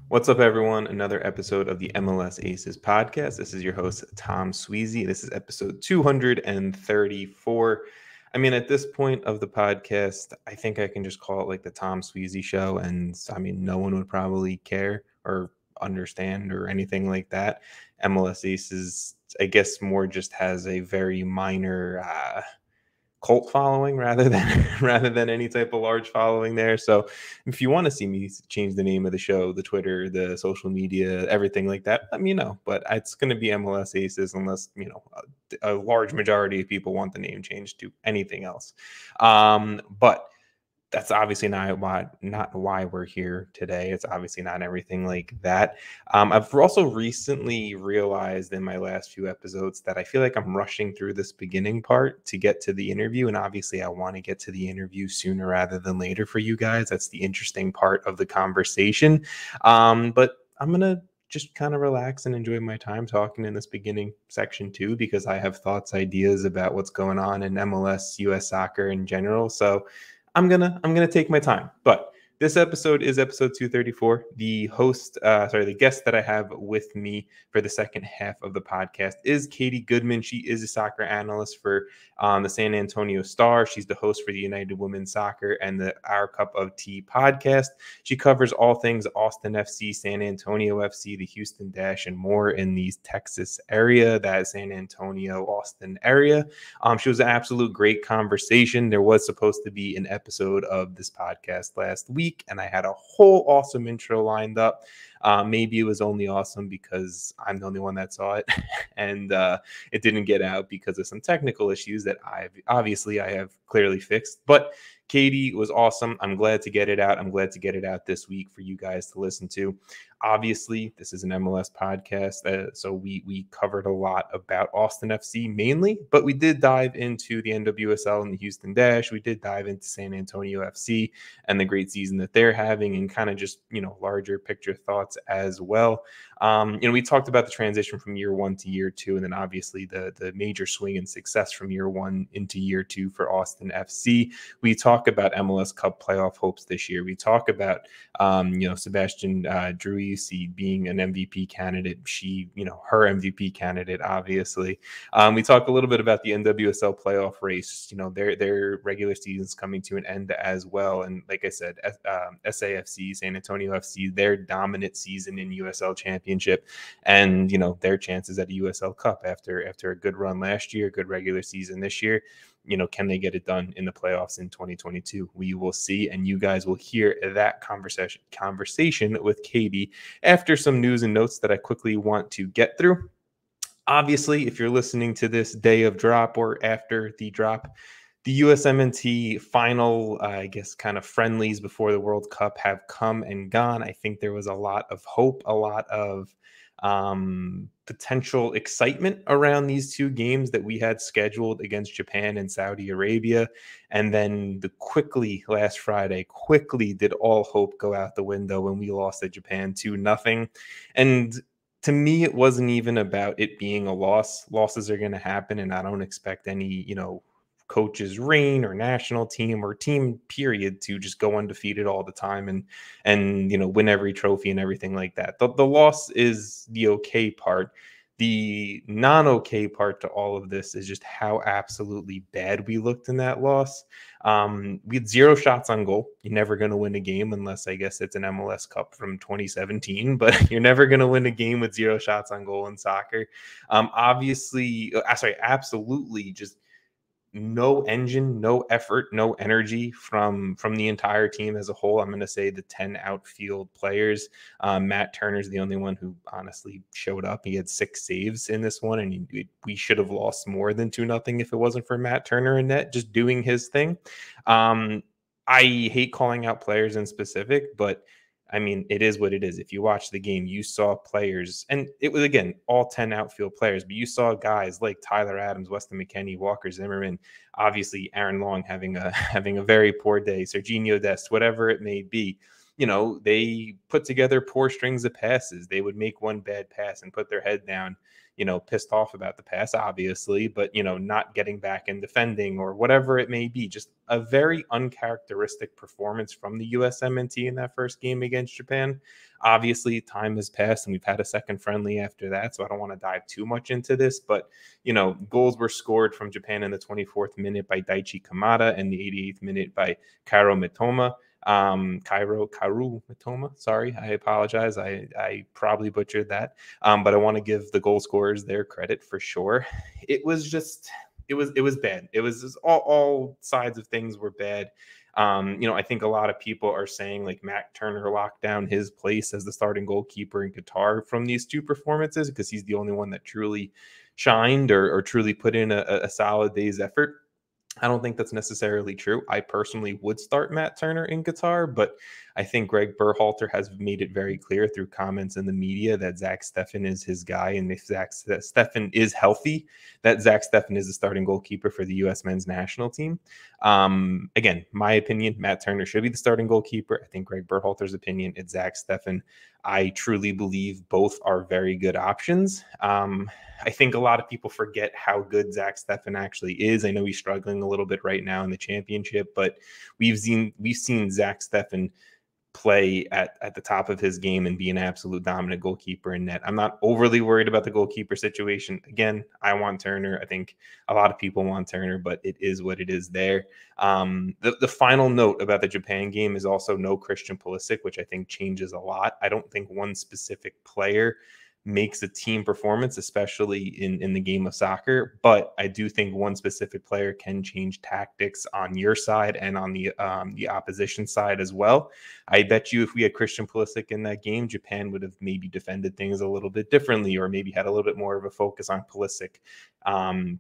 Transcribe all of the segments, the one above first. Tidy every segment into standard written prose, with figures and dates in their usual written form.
What's up, everyone? Another episode of the MLS Aces Podcast. This is your host, Tom Sweezy. This is episode 234. I mean, at this point of the podcast, I think I can just call it like the Tom Sweezy Show. And I mean, no one would probably care or understand or anything like that. MLS Aces, I guess, more just has a very minor cult following rather than rather than any type of large following there. So if you want to see me change the name of the show, the Twitter, the social media, everything like that, let me know. But it's going to be MLS Aces unless a large majority of people want the name changed to anything else. But that's obviously not why we're here today. It's obviously not everything like that. I've also recently realized in my last few episodes that I feel like I'm rushing through this beginning part to get to the interview, and obviously I want to get to the interview sooner rather than later for you guys. That's the interesting part of the conversation. But I'm gonna just kind of relax and enjoy my time talking in this beginning section too, because I have thoughts, ideas about what's going on in MLS, US soccer in general. So I'm gonna take my time. But this episode is episode 234. The guest that I have with me for the second half of the podcast is Katie Goodman. She is a soccer analyst for the San Antonio Star. She's the host for the United Women's Soccer and the Our Cup of Tea podcast. She covers all things Austin FC, San Antonio FC, the Houston Dash, and more in the Texas area, that San Antonio, Austin area. She was an absolute great conversation. There was supposed to be an episode of this podcast last week, and I had a whole awesome intro lined up. Maybe it was only awesome because I'm the only one that saw it, and it didn't get out because of some technical issues that I have clearly fixed. But Katie was awesome. I'm glad to get it out. I'm glad to get it out this week for you guys to listen to. Obviously, this is an MLS podcast, so we covered a lot about Austin FC mainly, but we did dive into the NWSL and the Houston Dash. We did dive into San Antonio FC and the great season that they're having, and kind of just larger picture thoughts as well. We talked about the transition from year one to year two, and then obviously the major swing in success from year one into year two for Austin FC. We talk about MLS Cup playoff hopes this year. We talk about Sebastian Druissi being an MVP candidate. Her MVP candidate, obviously. We talk a little bit about the NWSL playoff race. Their regular season's coming to an end as well. And like I said, SAFC, San Antonio FC, their dominant season in USL Championship, and their chances at a USL Cup after a good run last year, good regular season this year. Can they get it done in the playoffs in 2022? We will see, and you guys will hear that conversation with Katie after some news and notes that I quickly want to get through. Obviously, if you're listening to this day of drop or after the drop, the USMNT final, kind of friendlies before the World Cup have come and gone. I think there was a lot of hope, a lot of potential excitement around these two games that we had scheduled against Japan and Saudi Arabia. And then last Friday did all hope go out the window when we lost to Japan 2-0. And to me, it wasn't even about it being a loss. Losses are going to happen, and I don't expect any, coach's reign or national team or team period to just go undefeated all the time and win every trophy and everything like that. The loss is the okay part. The non-okay part to all of this is just how absolutely bad we looked in that loss. We had 0 shots on goal. You're never going to win a game unless, I guess, it's an MLS Cup from 2017, but you're never going to win a game with 0 shots on goal in soccer. Absolutely just no engine, no effort, no energy from the entire team as a whole. I'm going to say the 10 outfield players. Matt Turner's the only one who honestly showed up. He had 6 saves in this one, and we should have lost more than 2-0 if it wasn't for Matt Turner in net just doing his thing. I hate calling out players in specific, but I mean, it is what it is. If you watch the game, you saw players, and it was, again, all 10 outfield players, but you saw guys like Tyler Adams, Weston McKennie, Walker Zimmerman, obviously Aaron Long having a very poor day, Serginho Dest, whatever it may be. They put together poor strings of passes. They would make one bad pass and put their head down, pissed off about the pass, obviously, but, not getting back and defending or whatever it may be. Just a very uncharacteristic performance from the USMNT in that first game against Japan. Obviously, time has passed and we've had a second friendly after that, so I don't want to dive too much into this, but, goals were scored from Japan in the 24th minute by Daichi Kamada and the 88th minute by Kaoru Mitoma. Kaoru Mitoma. Sorry, I apologize. I probably butchered that. But I want to give the goal scorers their credit for sure. It was bad. It was just all sides of things were bad. I think a lot of people are saying like Matt Turner locked down his place as the starting goalkeeper in Qatar from these two performances because he's the only one that truly shined or truly put in a solid day's effort. I don't think that's necessarily true. I personally would start Matt Turner in Qatar, but I think Greg Berhalter has made it very clear through comments in the media that Zach Steffen is his guy. And if Zach Steffen is healthy, that Zach Steffen is the starting goalkeeper for the U.S. men's national team. Again, my opinion, Matt Turner should be the starting goalkeeper. I think Greg Berhalter's opinion, it's Zach Steffen. I truly believe both are very good options. I think a lot of people forget how good Zach Steffen actually is. I know he's struggling a little bit right now in the championship, but we've seen Zach Steffen play at the top of his game and be an absolute dominant goalkeeper in net. I'm not overly worried about the goalkeeper situation. Again, I want Turner. I think a lot of people want Turner, but it is what it is there. The final note about the Japan game is also no Christian Pulisic, which I think changes a lot. I don't think one specific player makes a team performance, especially in the game of soccer. But I do think one specific player can change tactics on your side and on the opposition side as well. I bet you if we had Christian Pulisic in that game, Japan would have maybe defended things a little bit differently, or maybe had a little bit more of a focus on Pulisic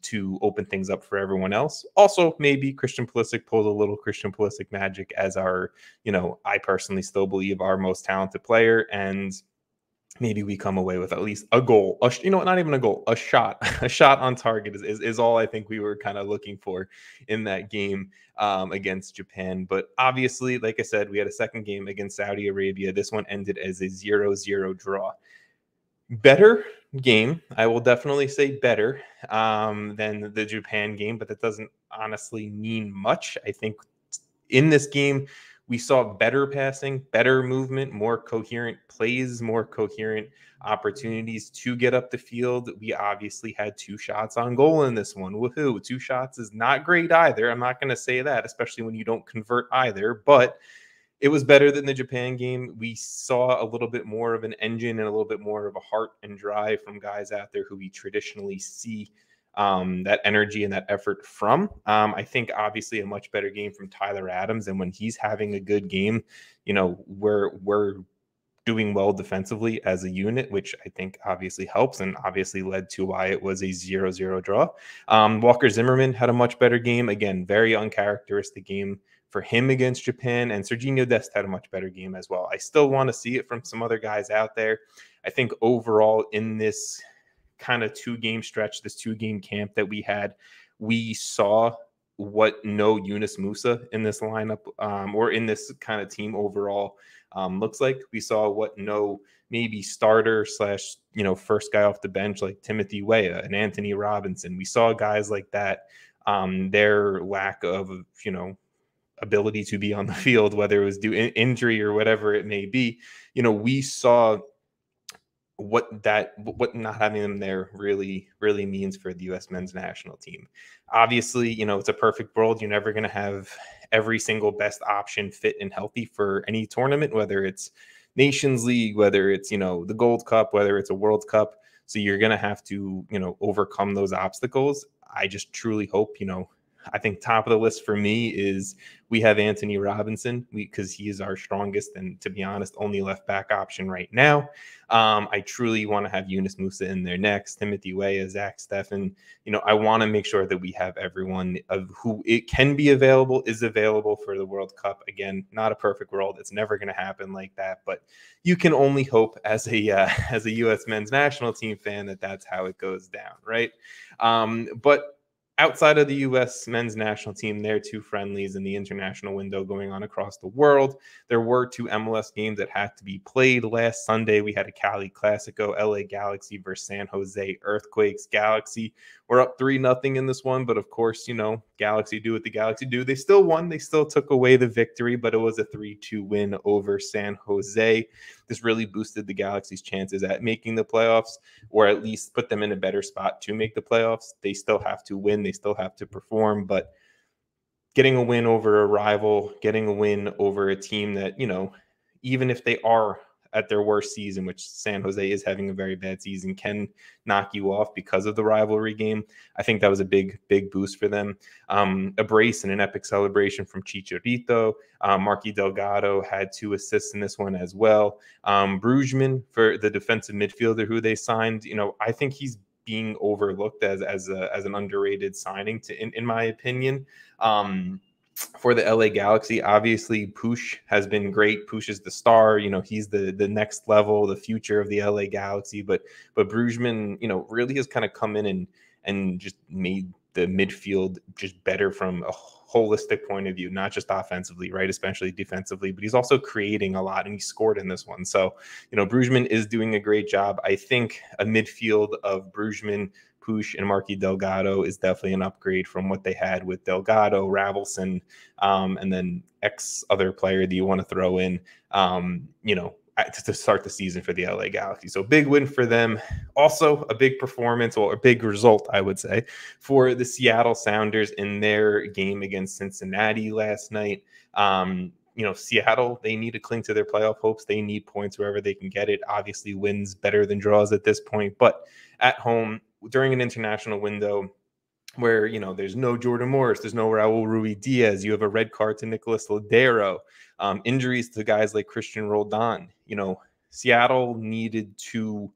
to open things up for everyone else. Also, maybe Christian Pulisic pulled a little Christian Pulisic magic as our, I personally still believe our most talented player, and maybe we come away with at least a goal, not even a goal, a shot on target is all I think we were kind of looking for in that game against Japan. But obviously, like I said, we had a second game against Saudi Arabia. This one ended as a 0-0 draw. Better game. I will definitely say better than the Japan game, but that doesn't honestly mean much. I think in this game, we saw better passing, better movement, more coherent plays, more coherent opportunities to get up the field. We obviously had 2 shots on goal in this one. Woohoo! 2 shots is not great either. I'm not going to say that, especially when you don't convert either, but it was better than the Japan game. We saw a little bit more of an engine and a little bit more of a heart and drive from guys out there who we traditionally see that energy and that effort from. I think obviously a much better game from Tyler Adams, and when he's having a good game, we're doing well defensively as a unit, which I think obviously helps and obviously led to why it was a 0-0 draw. Walker Zimmerman had a much better game. Again, very uncharacteristic game for him against Japan, and Serginho Dest had a much better game as well. I still want to see it from some other guys out there. I think overall in this kind of 2-game stretch, this 2-game camp that we had, we saw what no Yunus Musa in this lineup or in this kind of team overall looks like. We saw what no maybe starter / first guy off the bench like Timothy Weah and Anthony Robinson. We saw guys like that, their lack of ability to be on the field, whether it was due injury or whatever it may be. We saw what not having them there really means for the U.S. men's national team. Obviously, it's a perfect world. You're never going to have every single best option fit and healthy for any tournament, whether it's Nations League, whether it's, the Gold Cup, whether it's a World Cup. So you're going to have to, overcome those obstacles. I just truly hope, I think top of the list for me is we have Anthony Robinson because he is our strongest and, to be honest, only left back option right now. I truly want to have Yunus Musa in there next, Timothy Weah, Zach Steffen. I want to make sure that we have everyone of who it can be available is available for the World Cup. Again, not a perfect world. It's never going to happen like that, but you can only hope as a U.S. men's national team fan that that's how it goes down, right? But outside of the U.S. men's national team, there are 2 friendlies in the international window going on across the world. There were 2 MLS games that had to be played last Sunday. We had a Cali Classico, LA Galaxy versus San Jose Earthquakes. Galaxy were up 3-0 in this one, but of course, Galaxy do what the Galaxy do. They still won. They still took away the victory, but it was a 3-2 win over San Jose. This really boosted the Galaxy's chances at making the playoffs, or at least put them in a better spot to make the playoffs. They still have to win. They still have to perform, but getting a win over a rival, getting a win over a team that, even if they are at their worst season, which San Jose is having a very bad season, can knock you off because of the rivalry game. I think that was a big boost for them. A brace and an epic celebration from Chicharito. Marky Delgado had 2 assists in this one as well. Brugman, for the defensive midfielder who they signed, I think he's being overlooked as an underrated signing, in my opinion. For the LA Galaxy, obviously Push has been great. Push is the star. He's the next level, the future of the LA Galaxy. But Brugman, really has kind of come in and just made the midfield just better from a holistic point of view, not just offensively, right? Especially defensively, but he's also creating a lot, and he scored in this one. So, Brugman is doing a great job. I think a midfield of Brugman, Push, and Marky Delgado is definitely an upgrade from what they had with Delgado, Ravelson, and then X other player that you want to throw in, to start the season for the LA Galaxy. So big win for them. Also a big performance, or a big result, I would say, for the Seattle Sounders in their game against Cincinnati last night. Seattle, they need to cling to their playoff hopes. They need points wherever they can get it. Obviously, wins better than draws at this point, but at home during an international window where, there's no Jordan Morris, there's no Raul Ruidiaz, you have a red card to Nicolas Ladero, injuries to guys like Christian Roldan. Seattle needed to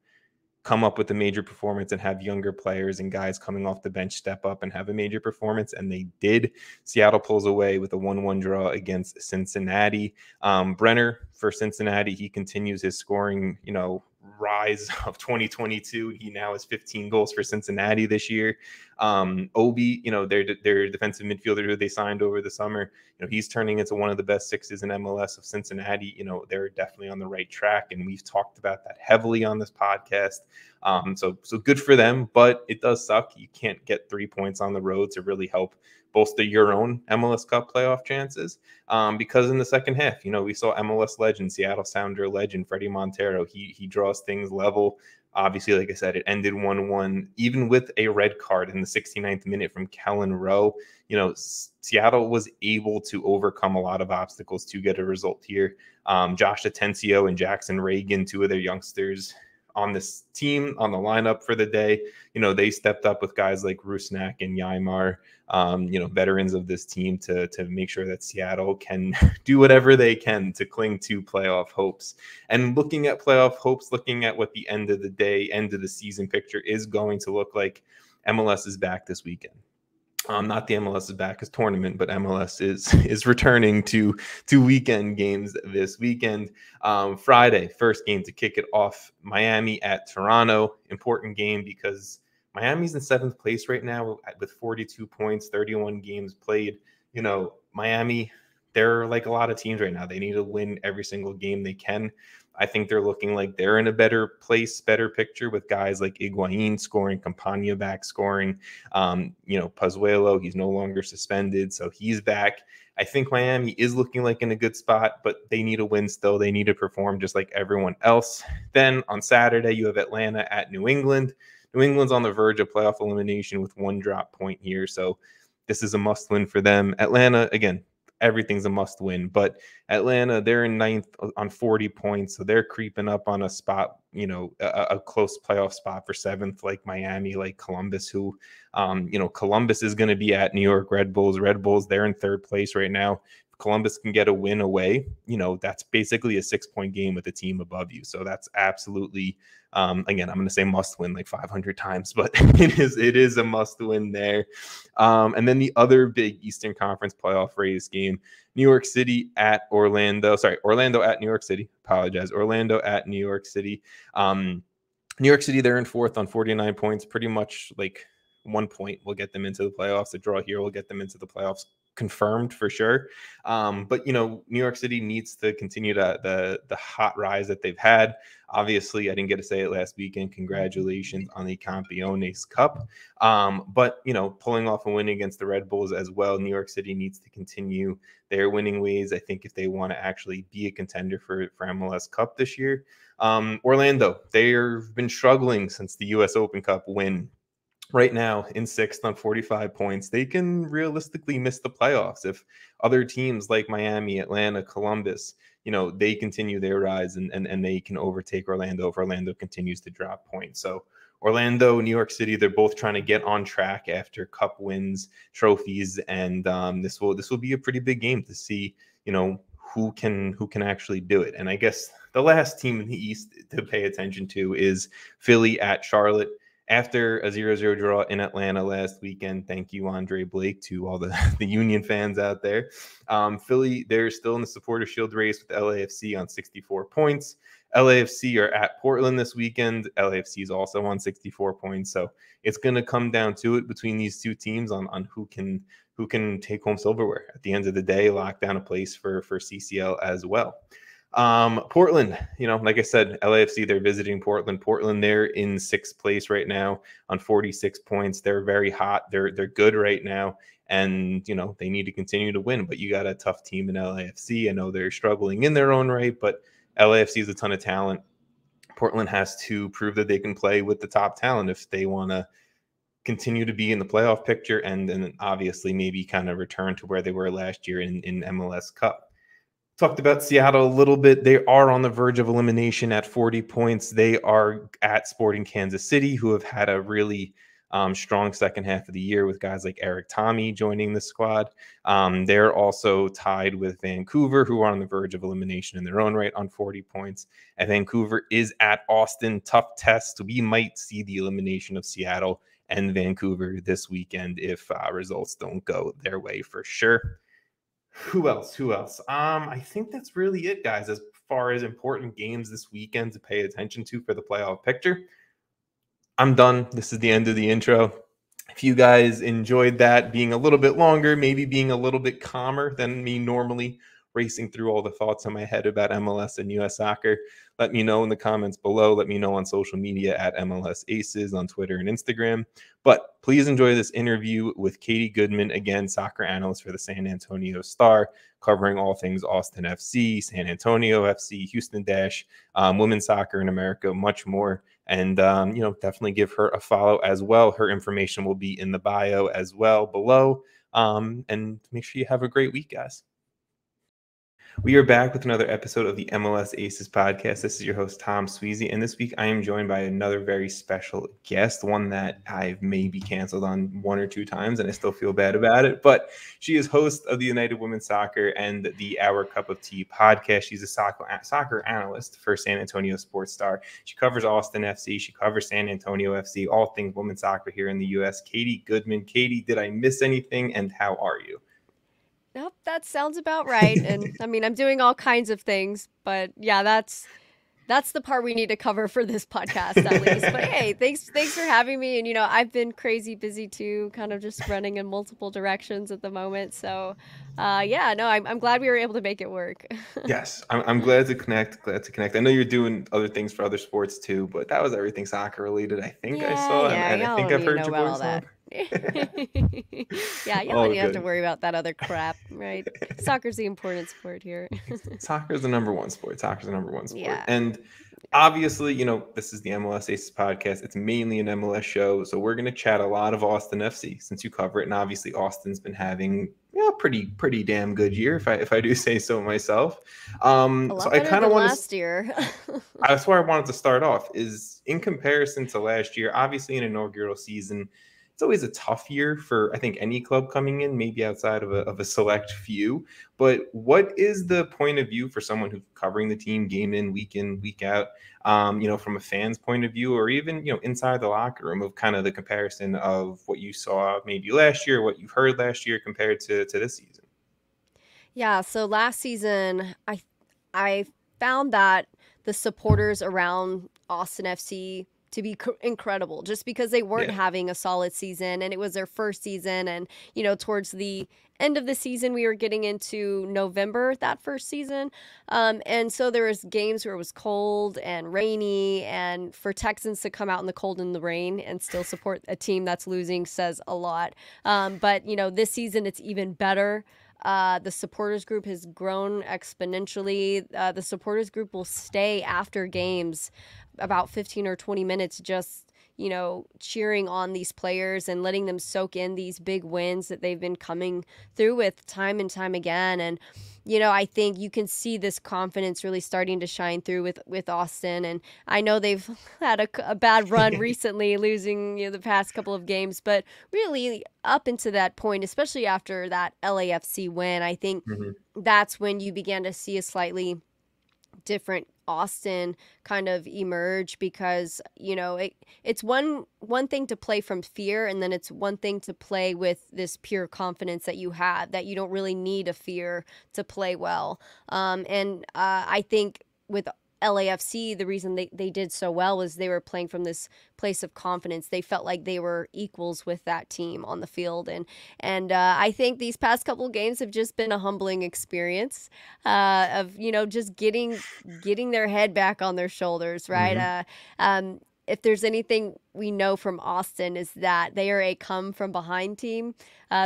come up with a major performance and have younger players and guys coming off the bench step up and have a major performance, and they did. Seattle pulls away with a 1-1 draw against Cincinnati. Brenner for Cincinnati, he continues his scoring, rise of 2022. He now has 15 goals for Cincinnati this year. Obi, their defensive midfielder who they signed over the summer, he's turning into one of the best 6s in MLS of Cincinnati. They're definitely on the right track, and we've talked about that heavily on this podcast. So good for them, but it does suck. You can't get 3 points on the road to really help bolster your own MLS Cup playoff chances, because in the second half, we saw MLS legend, Seattle Sounder legend, Freddie Montero. He draws things level. Obviously, like I said, it ended 1-1, even with a red card in the 69th minute from Kellen Rowe. Seattle was able to overcome a lot of obstacles to get a result here. Josh Atencio and Jackson Reagan, 2 of their youngsters on this team, on the lineup for the day, they stepped up with guys like Rusnak and Yaimar, veterans of this team, to make sure that Seattle can do whatever they can to cling to playoff hopes. And looking at playoff hopes, looking at what the end of the season picture is going to look like, MLS is back this weekend. Not the MLS is back as tournament, but MLS is returning to weekend games this weekend. Friday, first game to kick it off, Miami at Toronto. Important game because Miami's in 7th place right now with 42 points, 31 games played. Miami, they're like a lot of teams right now. They need to win every single game they can. I think they're looking like they're in a better place, better picture, with guys like Higuain scoring, Campagna back scoring. Pozuelo, he's no longer suspended, so he's back. I think Miami is looking like in a good spot, but they need a win still. They need to perform just like everyone else. Then on Saturday, you have Atlanta at New England. New England's on the verge of playoff elimination with 1 drop point here, so this is a must win for them. Atlanta, again, everything's a must win, but Atlanta, they're in 9th on 40 points, so they're creeping up on a spot, a close playoff spot for 7th, like Miami, like Columbus, who Columbus is going to be at New York Red Bulls. They're in 3rd place right now. Columbus can get a win away, that's basically a 6-point game with a team above you. So that's absolutely, again, I'm going to say must win like 500 times, but it is a must win there. And then the other big Eastern Conference playoff race game, New York City at Orlando. Orlando at New York City. Orlando at New York City. New York City, they're in 4th on 49 points, pretty much like 1 point will get them into the playoffs. A draw here will get them into the playoffs confirmed for sure. But New York City needs to continue the hot rise that they've had. Obviously, I didn't get to say it last weekend. Congratulations on the Campeones Cup. But pulling off a win against the Red Bulls as well, New York City needs to continue their winning ways. I think if they want to actually be a contender for MLS Cup this year. Orlando, they've been struggling since the US Open Cup win. Right now in 6th on 45 points. They can realistically miss the playoffs if other teams like Miami, Atlanta, Columbus, they continue their rise and they can overtake Orlando if Orlando continues to drop points. So Orlando, New York City, they're both trying to get on track after cup wins, trophies, and this will be a pretty big game to see, who can actually do it. And I guess the last team in the East to pay attention to is Philly at Charlotte. After a 0-0 draw in Atlanta last weekend, thank you, Andre Blake, to all the Union fans out there. Philly, they're still in the Supporter Shield race with LAFC on 64 points. LAFC are at Portland this weekend. LAFC is also on 64 points. So it's going to come down to it between these two teams on who can take home silverware. At the end of the day, lock down a place for CCL as well. Portland, like I said, LAFC, they're visiting Portland. Portland, they're in 6th place right now on 46 points. They're very hot. They're good right now. And, they need to continue to win, but you got a tough team in LAFC. I know they're struggling in their own right, but LAFC is a ton of talent. Portland has to prove that they can play with the top talent if they want to continue to be in the playoff picture and then obviously maybe kind of return to where they were last year in MLS Cup. Talked about Seattle a little bit. They are on the verge of elimination at 40 points. They are at Sporting Kansas City, who have had a really strong second half of the year with guys like Eric Tommy joining the squad. They're also tied with Vancouver, who are on the verge of elimination in their own right on 40 points. And Vancouver is at Austin. Tough test. We might see the elimination of Seattle and Vancouver this weekend if results don't go their way for sure. Who else? I think that's really it, guys, as far as important games this weekend to pay attention to for the playoff picture. I'm done. This is the end of the intro. If you guys enjoyed that being a little bit longer, maybe being a little bit calmer than me normally racing through all the thoughts in my head about MLS and US soccer, let me know in the comments below. Let me know on social media at MLS Aces on Twitter and Instagram. But please enjoy this interview with Katie Goodman, again, soccer analyst for the San Antonio Star, covering all things Austin FC, San Antonio FC, Houston Dash, women's soccer in America, much more. And, definitely give her a follow as well. Her information will be in the bio as well below. And make sure you have a great week, guys. We are back with another episode of the MLS Aces Podcast. This is your host, Tom Sweezy, and this week I am joined by another very special guest, one that I've maybe canceled on 1 or 2 times, and I still feel bad about it, but she is host of the United Women's Soccer and the Our Cup of Tea podcast. She's a soccer analyst for San Antonio Sports Star. She covers Austin FC. She covers San Antonio FC, all things women's soccer here in the U.S. Katie Goodman. Katie, did I miss anything, and how are you? Nope, that sounds about right. And I mean, I'm doing all kinds of things, but yeah, that's the part we need to cover for this podcast at least. But hey, thanks for having me. And I've been crazy busy too, kind of just running in multiple directions at the moment. So, I'm glad we were able to make it work. Yes, I'm glad to connect. I know you're doing other things for other sports too, but that was everything soccer related. I think I saw, and I think I've heard your voice on. Yeah, y'all don't have to worry about that other crap, right? Soccer's the important sport here. Soccer is the number one sport. Yeah. And obviously, this is the MLS Aces podcast. It's mainly an MLS show, so we're going to chat a lot of Austin FC since you cover it. And obviously, Austin's been having pretty damn good year, if I do say so myself. So I kind of want last year. That's where I wanted to start off. Is in comparison to last year, obviously an inaugural season. It's always a tough year for, I think, any club coming in, maybe outside of a select few. But what is the point of view for someone who's covering the team game in, week out, from a fan's point of view, or even, inside the locker room, of kind of the comparison of what you saw maybe last year, what you've heard last year compared to this season? Yeah, so last season, I found that the supporters around Austin FC to be incredible, just because they weren't having a solid season and it was their first season. And, towards the end of the season, we were getting into November that first season. And so there was games where it was cold and rainy, and for Texans to come out in the cold and the rain and still support a team that's losing says a lot. But, this season it's even better. The supporters group has grown exponentially. The supporters group will stay after games about 15 or 20 minutes just, cheering on these players and letting them soak in these big wins that they've been coming through with time and time again. And, I think you can see this confidence really starting to shine through with Austin. And I know they've had a bad run recently, losing the past couple of games, but really up into that point, especially after that LAFC win, I think that's when you began to see a slightly different Austin kind of emerge, because it's one thing to play from fear, and then it's one thing to play with this pure confidence that you have, that you don't really need a fear to play well. And I think with LAFC, the reason they did so well was they were playing from this place of confidence. They felt like they were equals with that team on the field. And I think these past couple of games have just been a humbling experience of, just getting their head back on their shoulders, right? If there's anything we know from Austin is that they are a come from behind team.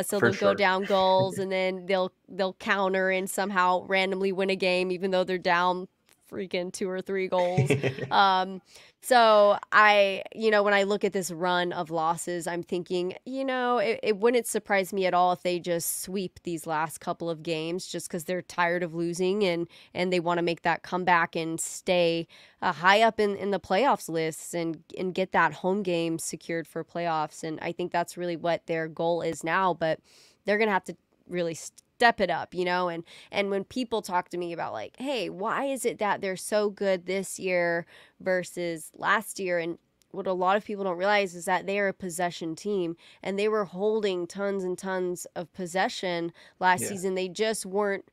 So they'll go down goals and then they'll counter and somehow randomly win a game, even though they're down freaking 2 or 3 goals. So when I look at this run of losses, I'm thinking, it wouldn't surprise me at all if they just sweep these last couple of games, just because they're tired of losing and they want to make that comeback and stay high up in the playoffs lists and get that home game secured for playoffs. And I think that's really what their goal is now, but they're going to have to really step it up, and when people talk to me about like, hey, why is it that they're so good this year versus last year? And what a lot of people don't realize is that they are a possession team, and they were holding tons and tons of possession last season. They just weren't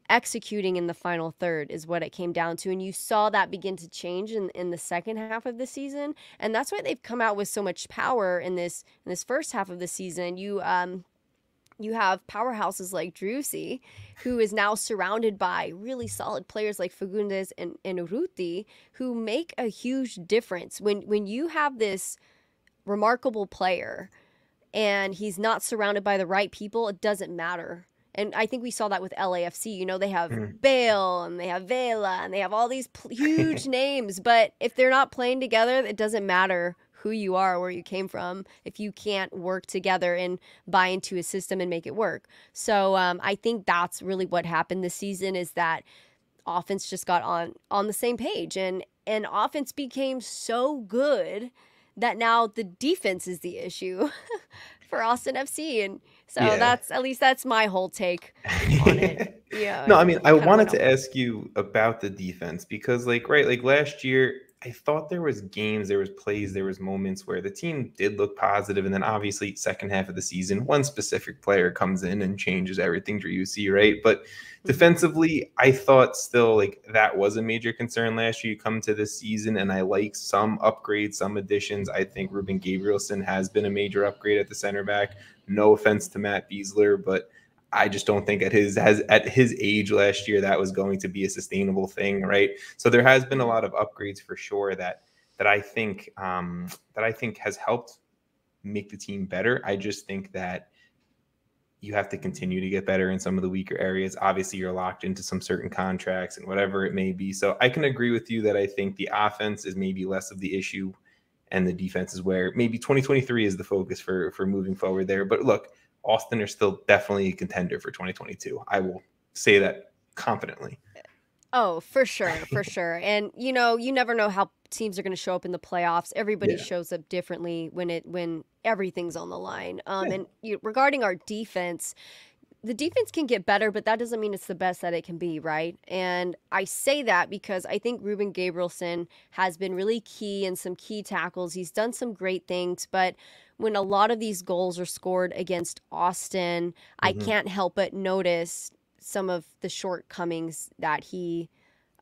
executing in the final third is what it came down to. And you saw that begin to change in the second half of the season. And that's why they've come out with so much power in this first half of the season. You have powerhouses like Druissi, who is now surrounded by really solid players like Fugundas and Urruti, who make a huge difference. When you have this remarkable player and he's not surrounded by the right people, it doesn't matter. And I think we saw that with LAFC. They have Bale and they have Vela and they have all these huge names. But if they're not playing together, it doesn't matter who you are, where you came from, if you can't work together and buy into a system and make it work. So I think that's really what happened this season, is that offense just got on the same page, and offense became so good that now the defense is the issue for Austin FC. And so that's my whole take on it. No, I mean, I wanted to ask you about the defense because like last year, I thought there was games, there was plays, there was moments where the team did look positive. And then obviously second half of the season, one specific player comes in and changes everything for UC, right? But defensively, I thought still like that was a major concern last year. You come to this season and I like some upgrades, some additions. I think Ruben Gabrielson has been a major upgrade at the center back. No offense to Matt Beasler, but I just don't think at his age last year that was going to be a sustainable thing, right? So there has been a lot of upgrades for sure that I think has helped make the team better. I just think that you have to continue to get better in some of the weaker areas. Obviously, you're locked into some certain contracts and whatever it may be. So I can agree with you that I think the offense is maybe less of the issue, and the defense is where maybe 2023 is the focus for moving forward there. But look, Austin are still definitely a contender for 2022. I will say that confidently. Oh, for sure, for sure. And you never know how teams are going to show up in the playoffs. Everybody shows up differently when everything's on the line. And regarding our defense, the defense can get better, but that doesn't mean it's the best that it can be, right? And I say that because I think Ruben Gabrielson has been really key in some key tackles. He's done some great things, but when a lot of these goals are scored against Austin, I can't help but notice some of the shortcomings that he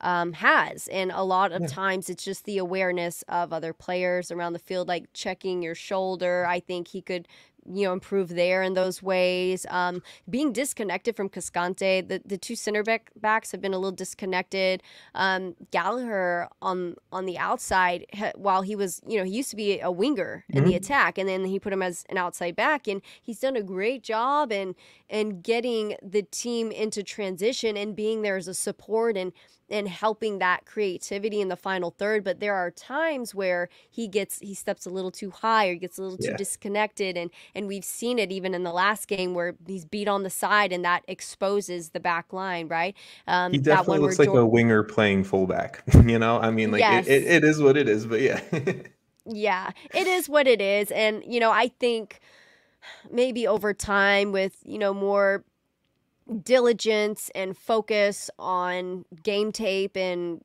has. And a lot of times it's just the awareness of other players around the field, like checking your shoulder. I think he could, improve there in those ways. Being disconnected from Cascante, the two center backs have been a little disconnected. Gallagher on the outside, while he was, he used to be a winger in the attack, and then he put him as an outside back, and he's done a great job in getting the team into transition and being there as a support and helping that creativity in the final third. But there are times where he steps a little too high or gets a little too disconnected. And we've seen it even in the last game where he's beat on the side and that exposes the back line, right? He definitely looks like a winger playing fullback, I mean, like it is what it is, but yeah. Yeah, it is what it is. And, I think maybe over time with, more diligence and focus on game tape and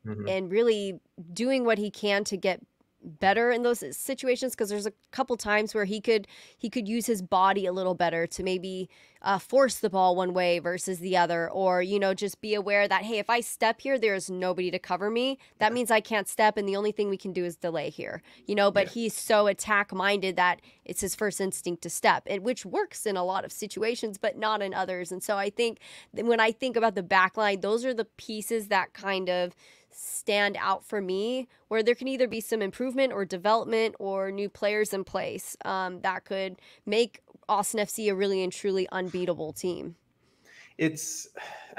really doing what he can to get better in those situations, because there's a couple times where he could use his body a little better to maybe force the ball one way versus the other, or just be aware that, hey, if I step here, there's nobody to cover me. That means I can't step, and the only thing we can do is delay here. But he's so attack minded that it's his first instinct to step, which works in a lot of situations but not in others. And so I think when I think about the back line, those are the pieces that kind of stand out for me, where there can either be some improvement or development or new players in place that could make Austin FC a really and truly unbeatable team. I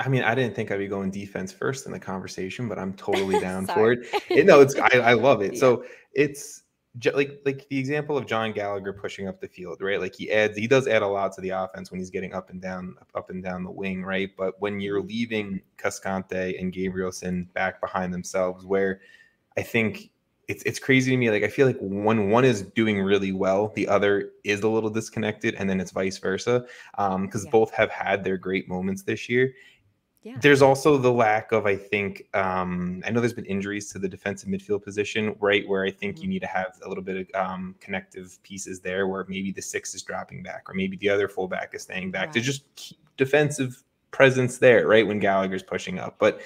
didn't think I'd be going defense first in the conversation, but I'm totally down for it. I love it. Yeah. So it's like the example of John Gallagher pushing up the field, right? Like he does add a lot to the offense when he's getting up and down the wing, right? But when you're leaving Cascante and Gabrielson back behind themselves, where I think it's crazy to me. Like, I feel like when one is doing really well, the other is a little disconnected, and then it's vice versa. Because both have had their great moments this year. Yeah. There's also the lack of, I think, I know there's been injuries to the defensive midfield position, right? Where I think you need to have a little bit of connective pieces there, where maybe the 6 is dropping back, or maybe the other fullback is staying back to just keep defensive presence there, right? When Gallagher's pushing up. But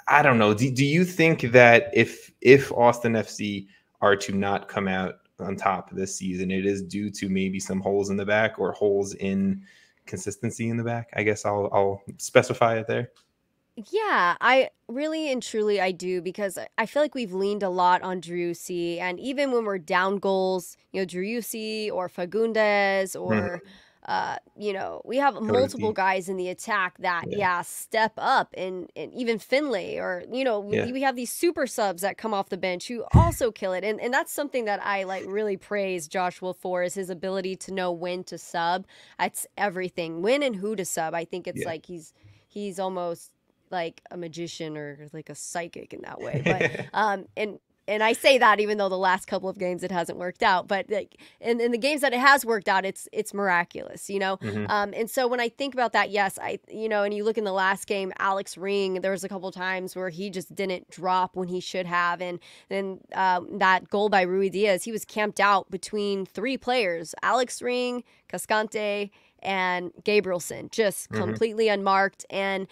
I don't know. Do you think that if Austin FC are to not come out on top this season, it is due to maybe some holes in the back or holes in consistency in the back? I guess I'll specify it there. Yeah, I really and truly I do, because I feel like we've leaned a lot on Druissi, and even when we're down goals, Druissi or Fugundas or we have multiple guys in the attack that step up, and even Finlay, or we have these super subs that come off the bench who also kill it, and that's something that I really praise Joshua for, is his ability to know when to sub. That's everything, when and who to sub. I think it's like he's almost like a magician or like a psychic in that way, but and I say that even though the last couple of games it hasn't worked out, but like in the games that it has worked out, it's miraculous, and so when I think about that, yes, and you look in the last game, Alex Ring, there was a couple of times where he just didn't drop when he should have, and then that goal by Rui Diaz, he was camped out between 3 players, Alex Ring, Cascante, and Gabrielson, just completely unmarked. And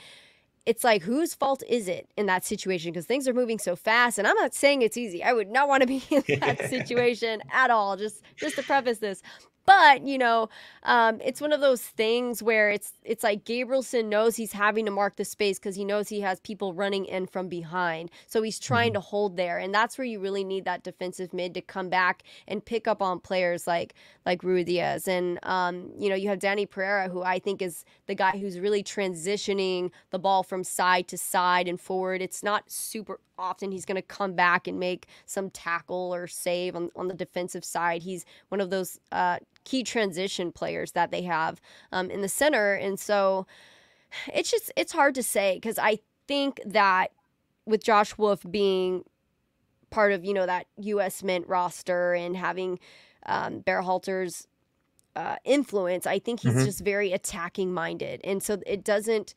it's like, whose fault is it in that situation? Because things are moving so fast, and I'm not saying it's easy. I would not want to be in that situation at all, just to preface this. But, it's one of those things where it's like Gabrielson knows he's having to mark the space because he knows he has people running in from behind. So he's trying to hold there. And that's where you really need that defensive mid to come back and pick up on players like Rui Diaz. And, you have Danny Pereira, who I think is the guy who's really transitioning the ball from side to side and forward. It's not super often he's going to come back and make some tackle or save on the defensive side. He's one of those key transition players that they have in the center. And so it's hard to say, because I think that with Josh Wolf being part of, that USMNT roster and having Berhalter's influence, I think he's just very attacking minded. And so it doesn't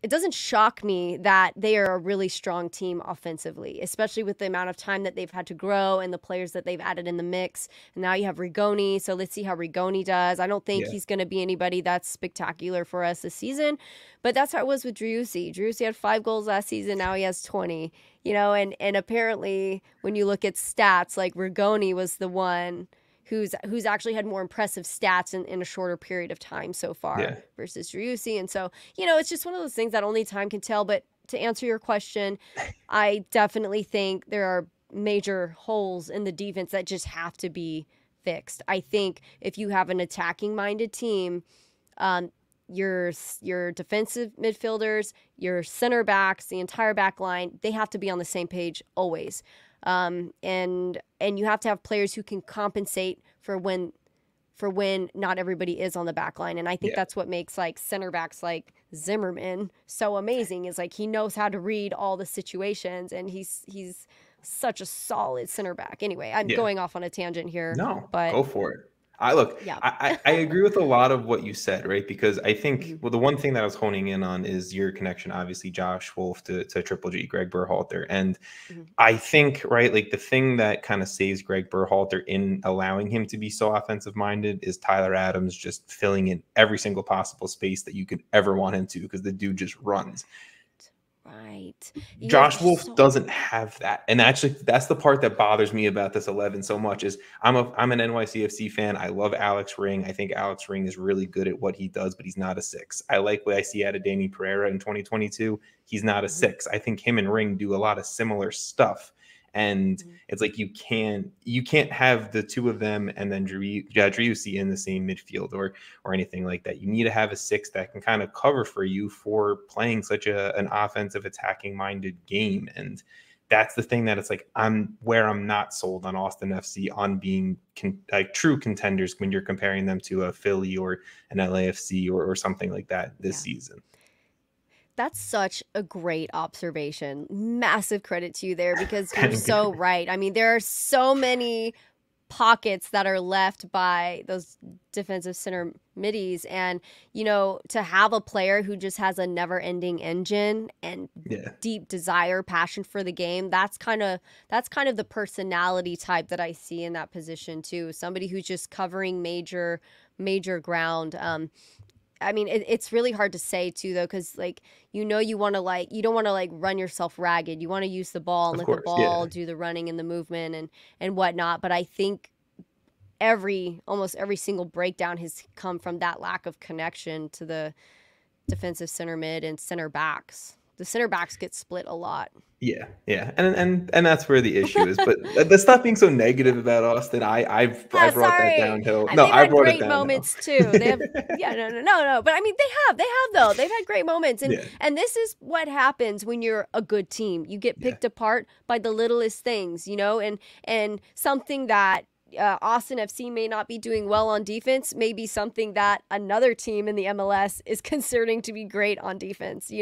it doesn't shock me that they are a really strong team offensively, especially with the amount of time that they've had to grow and the players that they've added in the mix. And now you have Rigoni, so let's see how Rigoni does. I don't think he's going to be anybody that's spectacular for us this season, but that's how it was with Druissi. Druissi had 5 goals last season, now he has 20. And apparently when you look at stats, like Rigoni was the one who's actually had more impressive stats in a shorter period of time so far versus Druissi. And so, it's just one of those things that only time can tell. But to answer your question, I definitely think there are major holes in the defense that just have to be fixed. I think if you have an attacking-minded team, your defensive midfielders, your center backs, the entire back line, they have to be on the same page always. And you have to have players who can compensate for when not everybody is on the back line. And I think that's what makes like center backs like Zimmerman so amazing, is like he knows how to read all the situations, and he's such a solid center back. Anyway, I'm going off on a tangent here. No, but go for it. I agree with a lot of what you said, right? Because I think, well, the one thing that I was honing in on is your connection, obviously, Josh Wolf to Triple G, Greg Berhalter. And I think, right, like the thing that kind of saves Greg Berhalter in allowing him to be so offensive minded is Tyler Adams just filling in every single possible space that you could ever want him to, because the dude just runs. Right. Josh Wolf doesn't have that. And actually, that's the part that bothers me about this 11 so much is I'm an NYCFC fan. I love Alex Ring. I think Alex Ring is really good at what he does, but he's not a 6. I like what I see out of Danny Pereira in 2022. He's not a 6. I think him and Ring do a lot of similar stuff. And it's like you can't have the two of them and then Druissi in the same midfield or anything like that. You need to have a 6 that can kind of cover for you for playing such an offensive, attacking minded game. And that's the thing that it's like I'm not sold on Austin FC on being like true contenders when you're comparing them to a Philly or an LAFC or something like that this season. That's such a great observation. Massive credit to you there, because you're so right. I mean, there are so many pockets that are left by those defensive center middies, and to have a player who just has a never-ending engine and deep desire, passion for the game, that's kind of the personality type that I see in that position too. Somebody who's just covering major ground. I mean, it's really hard to say too, though, because you don't want to run yourself ragged. You want to use the ball and let the ball do the running and the movement and whatnot. But I think almost every single breakdown has come from that lack of connection to the defensive center mid and center backs. The center backs get split a lot. Yeah. And that's where the issue is. But let's stop being so negative about Austin. I brought that downhill. I brought it downhill. Great moments too. They have no. But I mean, they have though. They've had great moments, and this is what happens when you're a good team. You get picked apart by the littlest things, and something that Austin FC may not be doing well on defense, may be something that another team in the MLS is considering to be great on defense, So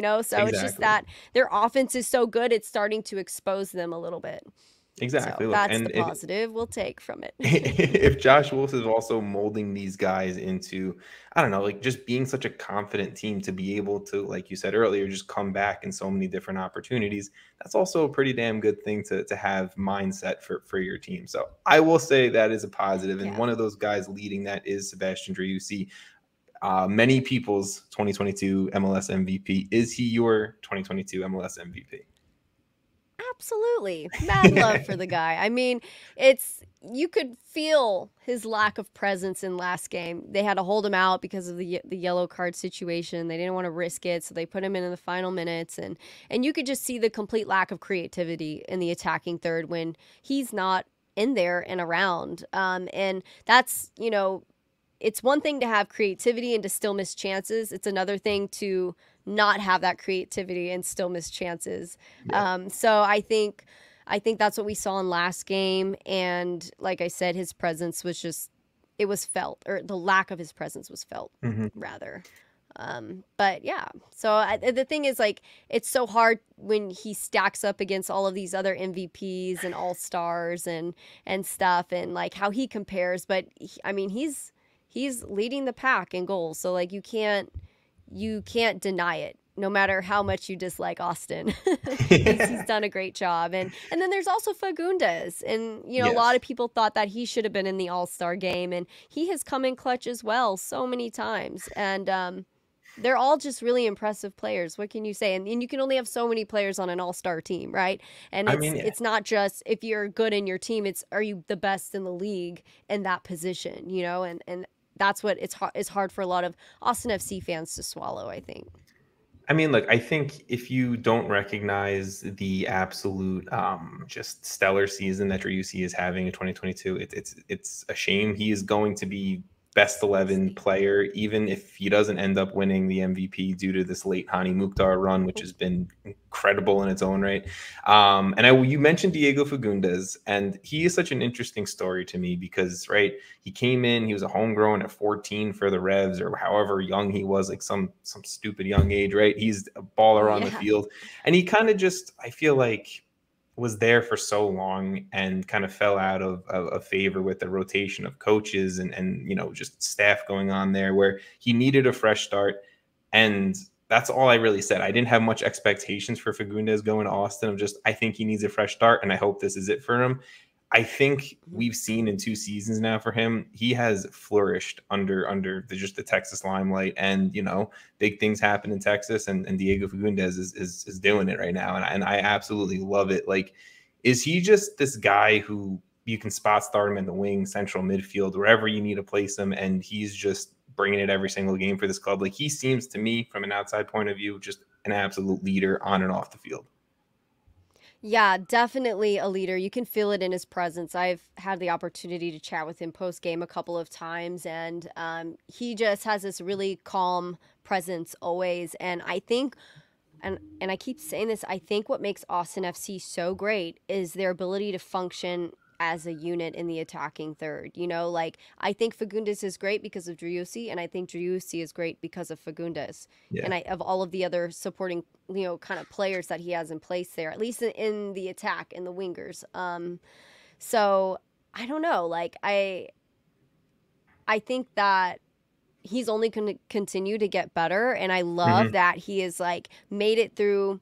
It's just that their offense is so good, it's starting to expose them a little bit. Exactly. So that's the positive we'll take from it. If Josh Wolf is also molding these guys into, I don't know, like just being such a confident team to be able to, like you said earlier, just come back in so many different opportunities, that's also a pretty damn good thing to have mindset for your team. So I will say that is a positive. And one of those guys leading that is Sebastian Druissi. Many people's 2022 MLS MVP. Is he your 2022 MLS MVP? Absolutely. Mad love for the guy. I mean, you could feel his lack of presence in last game. They had to hold him out because of the yellow card situation. They didn't want to risk it, so they put him in the final minutes. And you could just see the complete lack of creativity in the attacking third when he's not in there and around. And that's, it's one thing to have creativity and to still miss chances. It's another thing to not have that creativity and still miss chances. So I think that's what we saw in last game. And like I said, his presence was it was felt, or the lack of his presence was felt rather. But yeah, so the thing is, it's so hard when he stacks up against all of these other MVPs and all-stars and stuff, and how he compares. But he's leading the pack in goals. So you can't deny it. no matter how much you dislike Austin. He's done a great job. And then there's also Fugundas. And, you know, a lot Yes. of people thought that he should have been in the All-Star game. And he has come in clutch as well so many times. And they're all just really impressive players. What can you say? And you can only have so many players on an all-star team, right? And I it's mean, it's not just if you're good in your team, it's are you the best in the league in that position, you know? And that's what it's hard for a lot of Austin FC fans to swallow, I think. I mean, look, I think if you don't recognize the absolute just stellar season that Driussi is having in 2022, it's a shame. He is going to be best 11 player, even if he doesn't end up winning the MVP due to this late Hani Mukhtar run, which has been incredible in its own right. You mentioned Diego Fagundes, and he is such an interesting story to me because, right, he came in, he was a homegrown at 14 for the Revs or however young he was, like some stupid young age, right? He's a baller on the field, and he kind of just, I feel like, was there for so long and kind of fell out of favor with the rotation of coaches and you know, just staff going on there, where he needed a fresh start. And that's all I really said. I didn't have much expectations for Fagundes going to Austin. Of just, I think he needs a fresh start, and I hope this is it for him. I think we've seen in 2 seasons now for him, he has flourished under just the Texas limelight, and you know, big things happen in Texas, and Diego Fagundes is doing it right now, and I absolutely love it. Like, is he just this guy who you can spot start him in the wing, central midfield, wherever you need to place him, and he's just bringing it every single game for this club? Like, he seems to me, from an outside point of view, just an absolute leader on and off the field. Yeah, definitely a leader. You can feel it in his presence. I've had the opportunity to chat with him post game a couple of times, and he just has this really calm presence always. And I think, and I keep saying this, I think what makes Austin FC so great is their ability to function as a unit in the attacking third. You know, like, I think Fagundes is great because of Driussi, and I think Driussi is great because of Fagundes. Yeah. And of all of the other supporting, you know, kind of players that he has in place there, at least in the attack and the wingers. So I don't know. Like, I think that he's only going to continue to get better, and I love that he is like made it through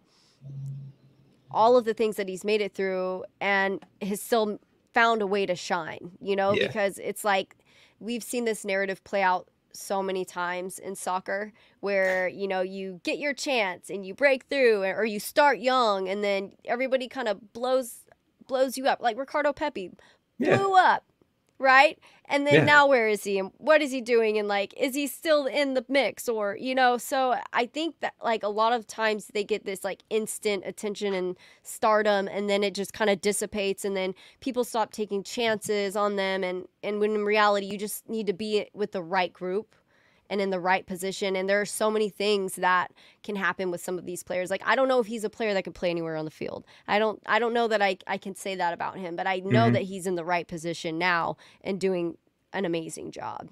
all of the things that he's made it through and has still found a way to shine, you know, because it's like we've seen this narrative play out so many times in soccer where, you know, you get your chance and you break through, or you start young and then everybody kind of blows you up, like Ricardo Pepi blew up, right? And then now where is he and what is he doing, and like, is he still in the mix, or, you know? So I think that, like, a lot of times they get this like instant attention and stardom, and then it just kind of dissipates, and then people stop taking chances on them, and when in reality you just need to be with the right group and in the right position. And there are so many things that can happen with some of these players. Like, I don't know if he's a player that can play anywhere on the field. I don't know that I can say that about him, but I know that he's in the right position now and doing an amazing job.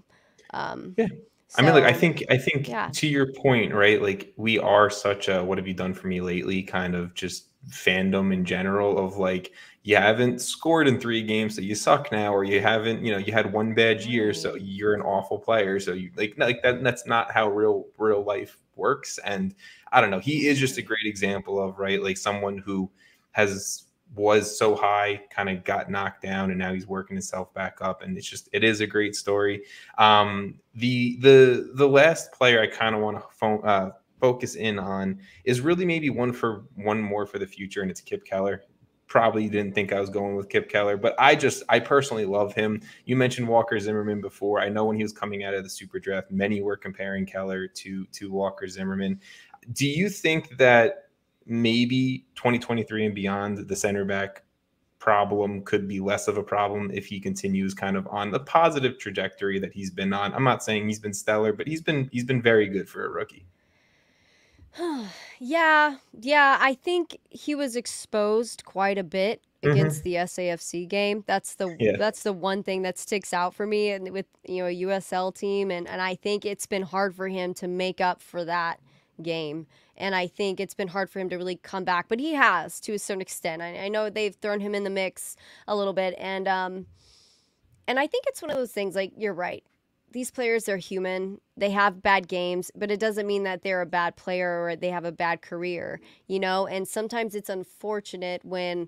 I mean, like, I think to your point, right? Like, we are such a what have you done for me lately kind of just fandom in general of like, you haven't scored in 3 games, so you suck now, or you haven't, you know, you had one bad year, so you're an awful player. So you like that. That's not how real life works. And I don't know. He is just a great example of, right, like someone who was so high, kind of got knocked down, and now he's working himself back up. And it is a great story. The last player I kind of want to focus in on is really maybe one more for the future, and it's Kip Keller. Probably didn't think I was going with Kip Keller, but I personally love him. You mentioned Walker Zimmerman before. I know when he was coming out of the Super Draft, many were comparing Keller to Walker Zimmerman. Do you think that maybe 2023 and beyond, the center back problem could be less of a problem if he continues kind of on the positive trajectory that he's been on? I'm not saying he's been stellar, but he's been very good for a rookie. Yeah, I think he was exposed quite a bit against the SAFC game. That's the one thing that sticks out for me, and with, you know, a USL team, and I think it's been hard for him to make up for that game. And I think it's been hard for him to really come back, but he has, to a certain extent. I know they've thrown him in the mix a little bit, and I think it's one of those things, like, you're right. these players are human. They have bad games, but it doesn't mean that they're a bad player or they have a bad career, you know? And sometimes it's unfortunate when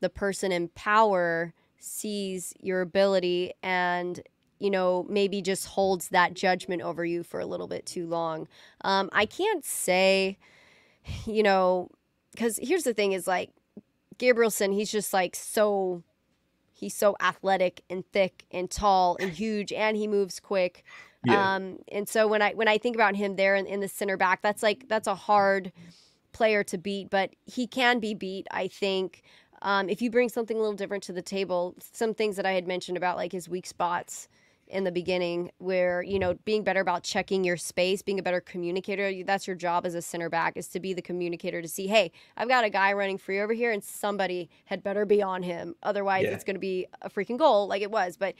the person in power sees your ability and, you know, maybe just holds that judgment over you for a little bit too long. I can't say, you know, because here's the thing is like Gabrielson, he's just like he's so athletic and thick and tall and huge, and he moves quick. Yeah. And so when I think about him there in the center back, that's a hard player to beat, but he can be beat, I think. If you bring something a little different to the table, some things that I had mentioned about like his weak spots in the beginning where, you know, being better about checking your space, being a better communicator, that's your job as a center back, is to be the communicator, to see, hey, I've got a guy running free over here and somebody had better be on him. Otherwise it's going to be a freaking goal like it was. But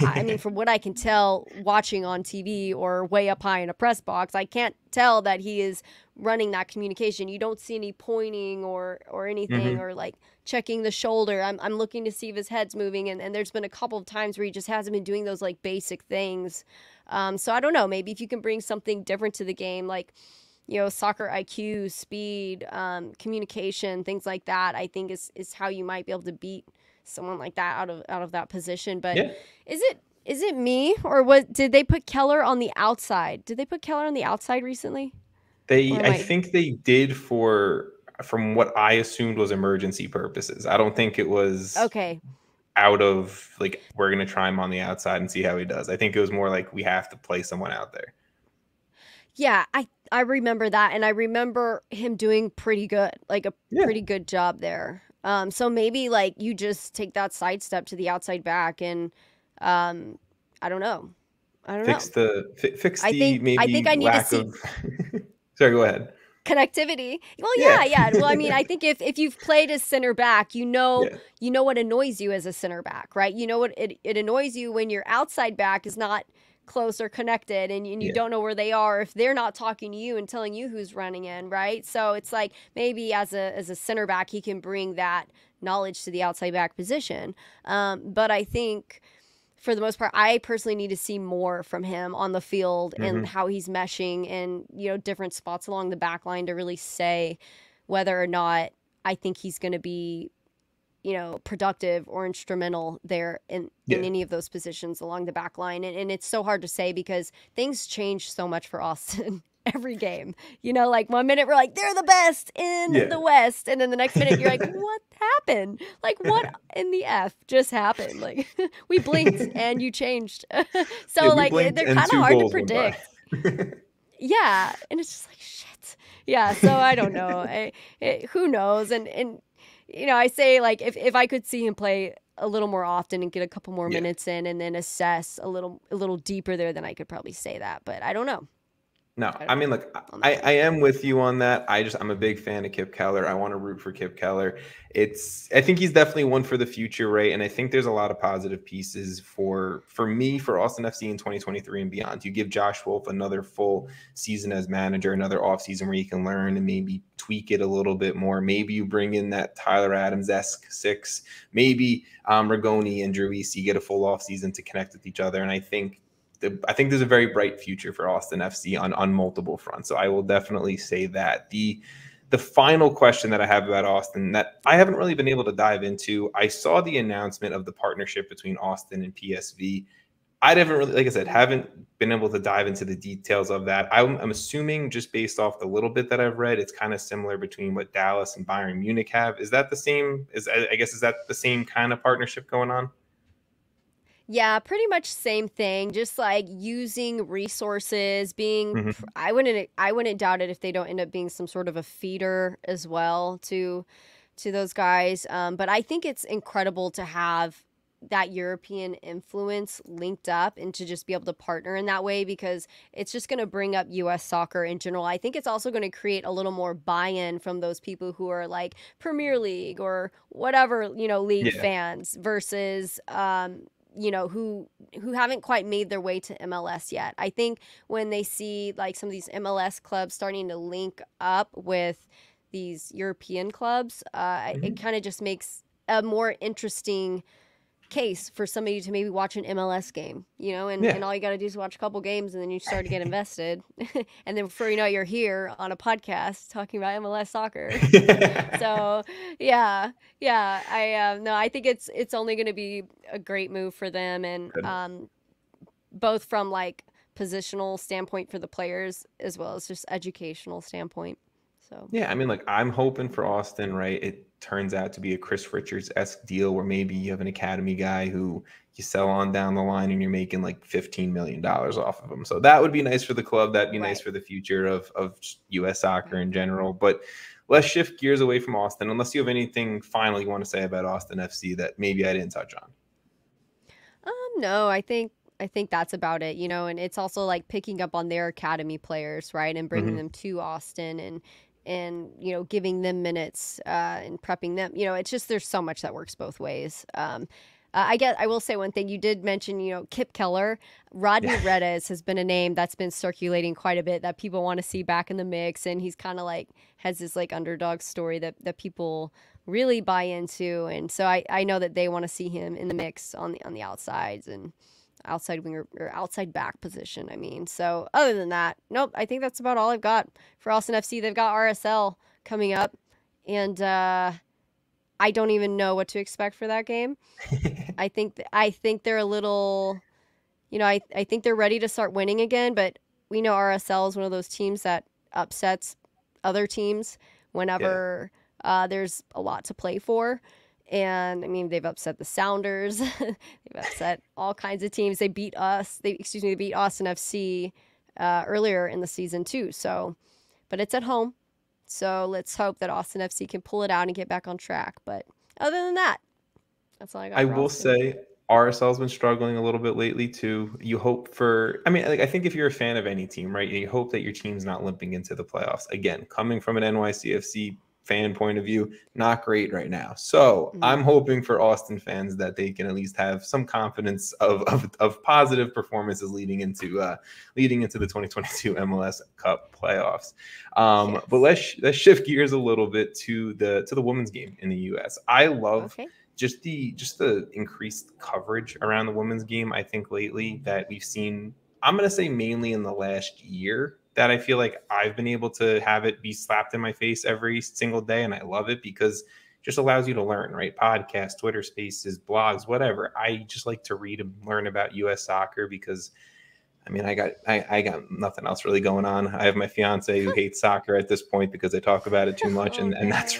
I mean, from what I can tell watching on TV or way up high in a press box, I can't tell that he is running that communication. You don't see any pointing or anything or like checking the shoulder. I'm looking to see if his head's moving, and there's been a couple of times where he just hasn't been doing those like basic things. So I don't know, maybe if you can bring something different to the game, like, you know, soccer IQ, speed, communication, things like that, I think is how you might be able to beat someone like that out of that position. But is it me, or did they put Keller on the outside? Did they put Keller on the outside recently? I think they did from what I assumed was emergency purposes. I don't think it was okay out of like, we're going to try him on the outside and see how he does. I think it was more like we have to play someone out there. Yeah, I remember that, and I remember him doing pretty good, like a pretty good job there. So maybe like you just take that sidestep to the outside back, and I don't know. Fix the maybe I think I need to see of sorry, go ahead. Connectivity. Well, yeah. Well, I mean, I think if you've played as center back, you know what annoys you as a center back, right? You know what it annoys you when your outside back is not close or connected, and you don't know where they are if they're not talking to you and telling you who's running in, right? So it's like maybe as a center back, he can bring that knowledge to the outside back position. But I think, for the most part, I personally need to see more from him on the field and how he's meshing and, you know, different spots along the back line to really say whether or not I think he's going to be, you know, productive or instrumental there in any of those positions along the back line. And it's so hard to say because things change so much for Austin every game. You know, like 1 minute we're like, they're the best in the West. And then the next minute you're like, what happened? Like, what in the F just happened? Like, we blinked and you changed. So like, they're kind of hard to predict. Yeah. And it's just like, shit. Yeah. So I don't know. Who knows? And, you know, I say like, if I could see him play a little more often and get a couple more minutes in and then assess a little deeper there, then I could probably say that, but I don't know. No, I mean, look, I am with you on that. I'm a big fan of Kip Keller. I want to root for Kip Keller. I think he's definitely one for the future, right? And I think there's a lot of positive pieces for Austin FC in 2023 and beyond. You give Josh Wolf another full season as manager, another offseason where you can learn and maybe tweak it a little bit more. Maybe you bring in that Tyler Adams-esque six. Maybe Rigoni and Druissi get a full offseason to connect with each other. And I think there's a very bright future for Austin FC on multiple fronts. So I will definitely say that. The final question that I have about Austin that I haven't really been able to dive into, I saw the announcement of the partnership between Austin and PSV. I haven't really, like I said, haven't been able to dive into the details of that. I'm assuming, just based off the little bit that I've read, it's kind of similar between what Dallas and Bayern Munich have. Is that the same? Is that the same kind of partnership going on? Yeah, pretty much same thing. Just like using resources, being I wouldn't doubt it if they don't end up being some sort of a feeder as well to those guys. But I think it's incredible to have that European influence linked up and to just be able to partner in that way, because it's just going to bring up US soccer in general. I think it's also going to create a little more buy-in from those people who are like Premier League or whatever, you know, league fans versus you know, who haven't quite made their way to MLS yet. I think when they see like some of these MLS clubs starting to link up with these European clubs, it kind of just makes a more interesting case for somebody to maybe watch an MLS game, and all you got to do is watch a couple games and then you start to get invested. And then before you know it, you're here on a podcast talking about MLS soccer. So I think it's only going to be a great move for them, and both from like positional standpoint for the players as well as just educational standpoint. So yeah, I mean, like, I'm hoping for Austin, right? It turns out to be a Chris Richards-esque deal where maybe you have an academy guy who you sell on down the line and you're making like $15 million off of him. So that would be nice for the club. That'd be nice for the future of U.S. soccer in general. But let's shift gears away from Austin, unless you have anything final you want to say about Austin FC that maybe I didn't touch on. No, I think that's about it, and it's also like picking up on their academy players, right, and bringing them to Austin and giving them minutes and prepping them. It's just there's so much that works both ways. I will say one thing. You did mention, Kip Keller. Rodney Redes has been a name that's been circulating quite a bit that people want to see back in the mix, and he's kind of like has this like underdog story that people really buy into, and so I know that they want to see him in the mix on the outsides and outside winger or outside back position. I mean, so other than that, nope, I think that's about all I've got for Austin FC. They've got RSL coming up, and I don't even know what to expect for that game. I think they're a little, I think they're ready to start winning again, but we know RSL is one of those teams that upsets other teams whenever there's a lot to play for. And I mean, they've upset the Sounders. They've upset all kinds of teams. They beat us. They beat Austin FC earlier in the season too. So, but it's at home. So let's hope that Austin FC can pull it out and get back on track. But other than that, that's all I got. I will say RSL's been struggling a little bit lately too. You hope for, I mean, like, I think if you're a fan of any team, right, you hope that your team's not limping into the playoffs. Again, coming from an NYCFC fan point of view, not great right now. So I'm hoping for Austin fans that they can at least have some confidence of positive performances leading into the 2022 MLS Cup Playoffs. But let's shift gears a little bit to the women's game in the US. I love just the increased coverage around the women's game. I think lately that we've seen, I'm going to say mainly in the last year, that I feel like I've been able to have it be slapped in my face every single day. And I love it because it just allows you to learn, right? Podcasts, Twitter Spaces, blogs, whatever. I just like to read and learn about U.S. soccer because, I mean, I got nothing else really going on. I have my fiance who hates soccer at this point because I talk about it too much, and that's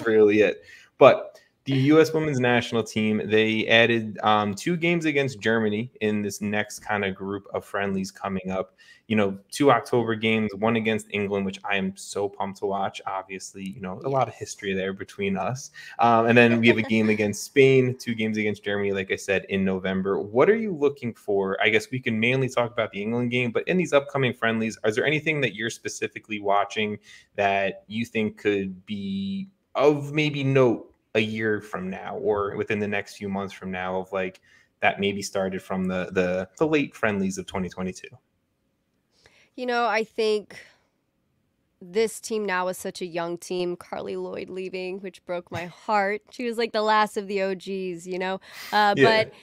really it. But the U.S. women's national team, they added 2 games against Germany in this next kind of group of friendlies coming up. 2 October games, one against England, which I am so pumped to watch. Obviously, a lot of history there between us. And then we have a game against Spain, 2 games against Germany, like I said, in November. What are you looking for? I guess we can mainly talk about the England game, but in these upcoming friendlies, is there anything that you're specifically watching that you think could be of maybe note a year from now or within the next few months from now of like that maybe started from the late friendlies of 2022? I think this team now is such a young team. Carly Lloyd leaving, which broke my heart. She was like the last of the OGs, But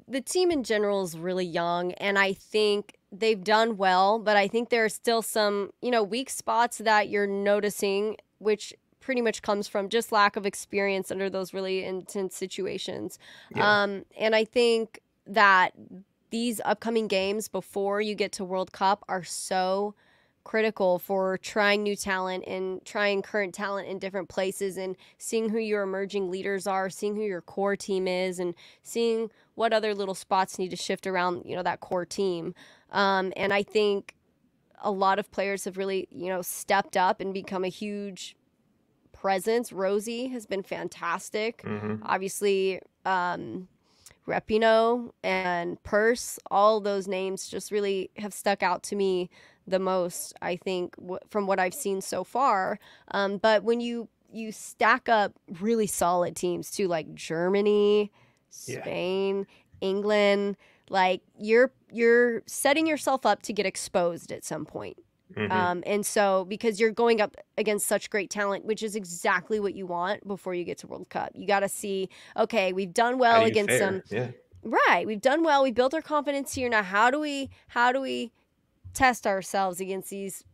the team in general is really young, and I think they've done well, but I think there are still some, weak spots that you're noticing, which pretty much comes from just lack of experience under those really intense situations. And I think that these upcoming games before you get to World Cup are so critical for trying new talent and trying current talent in different places and seeing who your emerging leaders are, seeing who your core team is, and seeing what other little spots need to shift around, that core team. And I think a lot of players have really, stepped up and become a huge presence. Rosie has been fantastic. Obviously, Repino and Purse, all those names just really have stuck out to me the most, I think, from what I've seen so far. But when you stack up really solid teams too, like Germany, Spain, England, like you're setting yourself up to get exposed at some point. And so because you're going up against such great talent, which is exactly what you want before you get to World Cup. You got to see, okay, we've done well against some. Yeah. Right. We've done well. We built our confidence here. Now, how do we test ourselves against these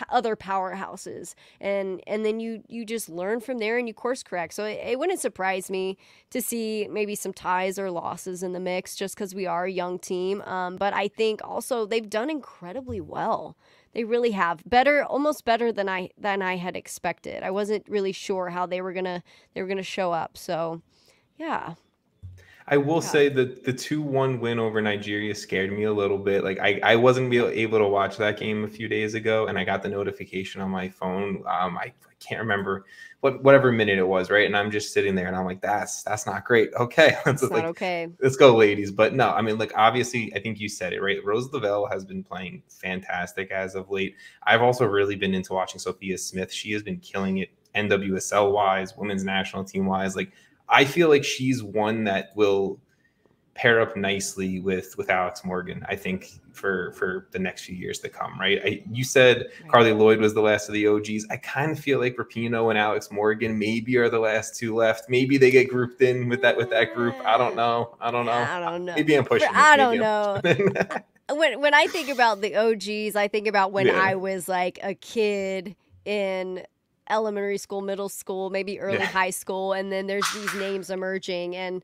other powerhouses? And then you just learn from there and you course correct. So it wouldn't surprise me to see maybe some ties or losses in the mix just because we are a young team. But I think also they've done incredibly well. They really have. Almost better than I had expected. I wasn't really sure how they were gonna show up. So yeah. I will say that the 2-1 win over Nigeria scared me a little bit. Like I wasn't able to watch that game a few days ago, and I got the notification on my phone. I can't remember whatever minute it was, right? And I'm just sitting there, and I'm like, that's not great. Okay, let's go, ladies. But no, I mean, like obviously, I think you said it right. Rose Lavelle has been playing fantastic as of late. I've also really been into watching Sophia Smith. She has been killing it NWSL wise, women's national team wise. Like I feel like she's one that will pair up nicely with Alex Morgan, I think, for the next few years to come, right? You said Carly Lloyd was the last of the OGs. I kind of feel like Rapinoe and Alex Morgan maybe are the last two left. Maybe they get grouped in with that group. I don't know. Maybe I'm pushing. I don't know. When I think about the OGs, I think about when I was like a kid in elementary school, middle school, maybe early high school, and then there's these names emerging, and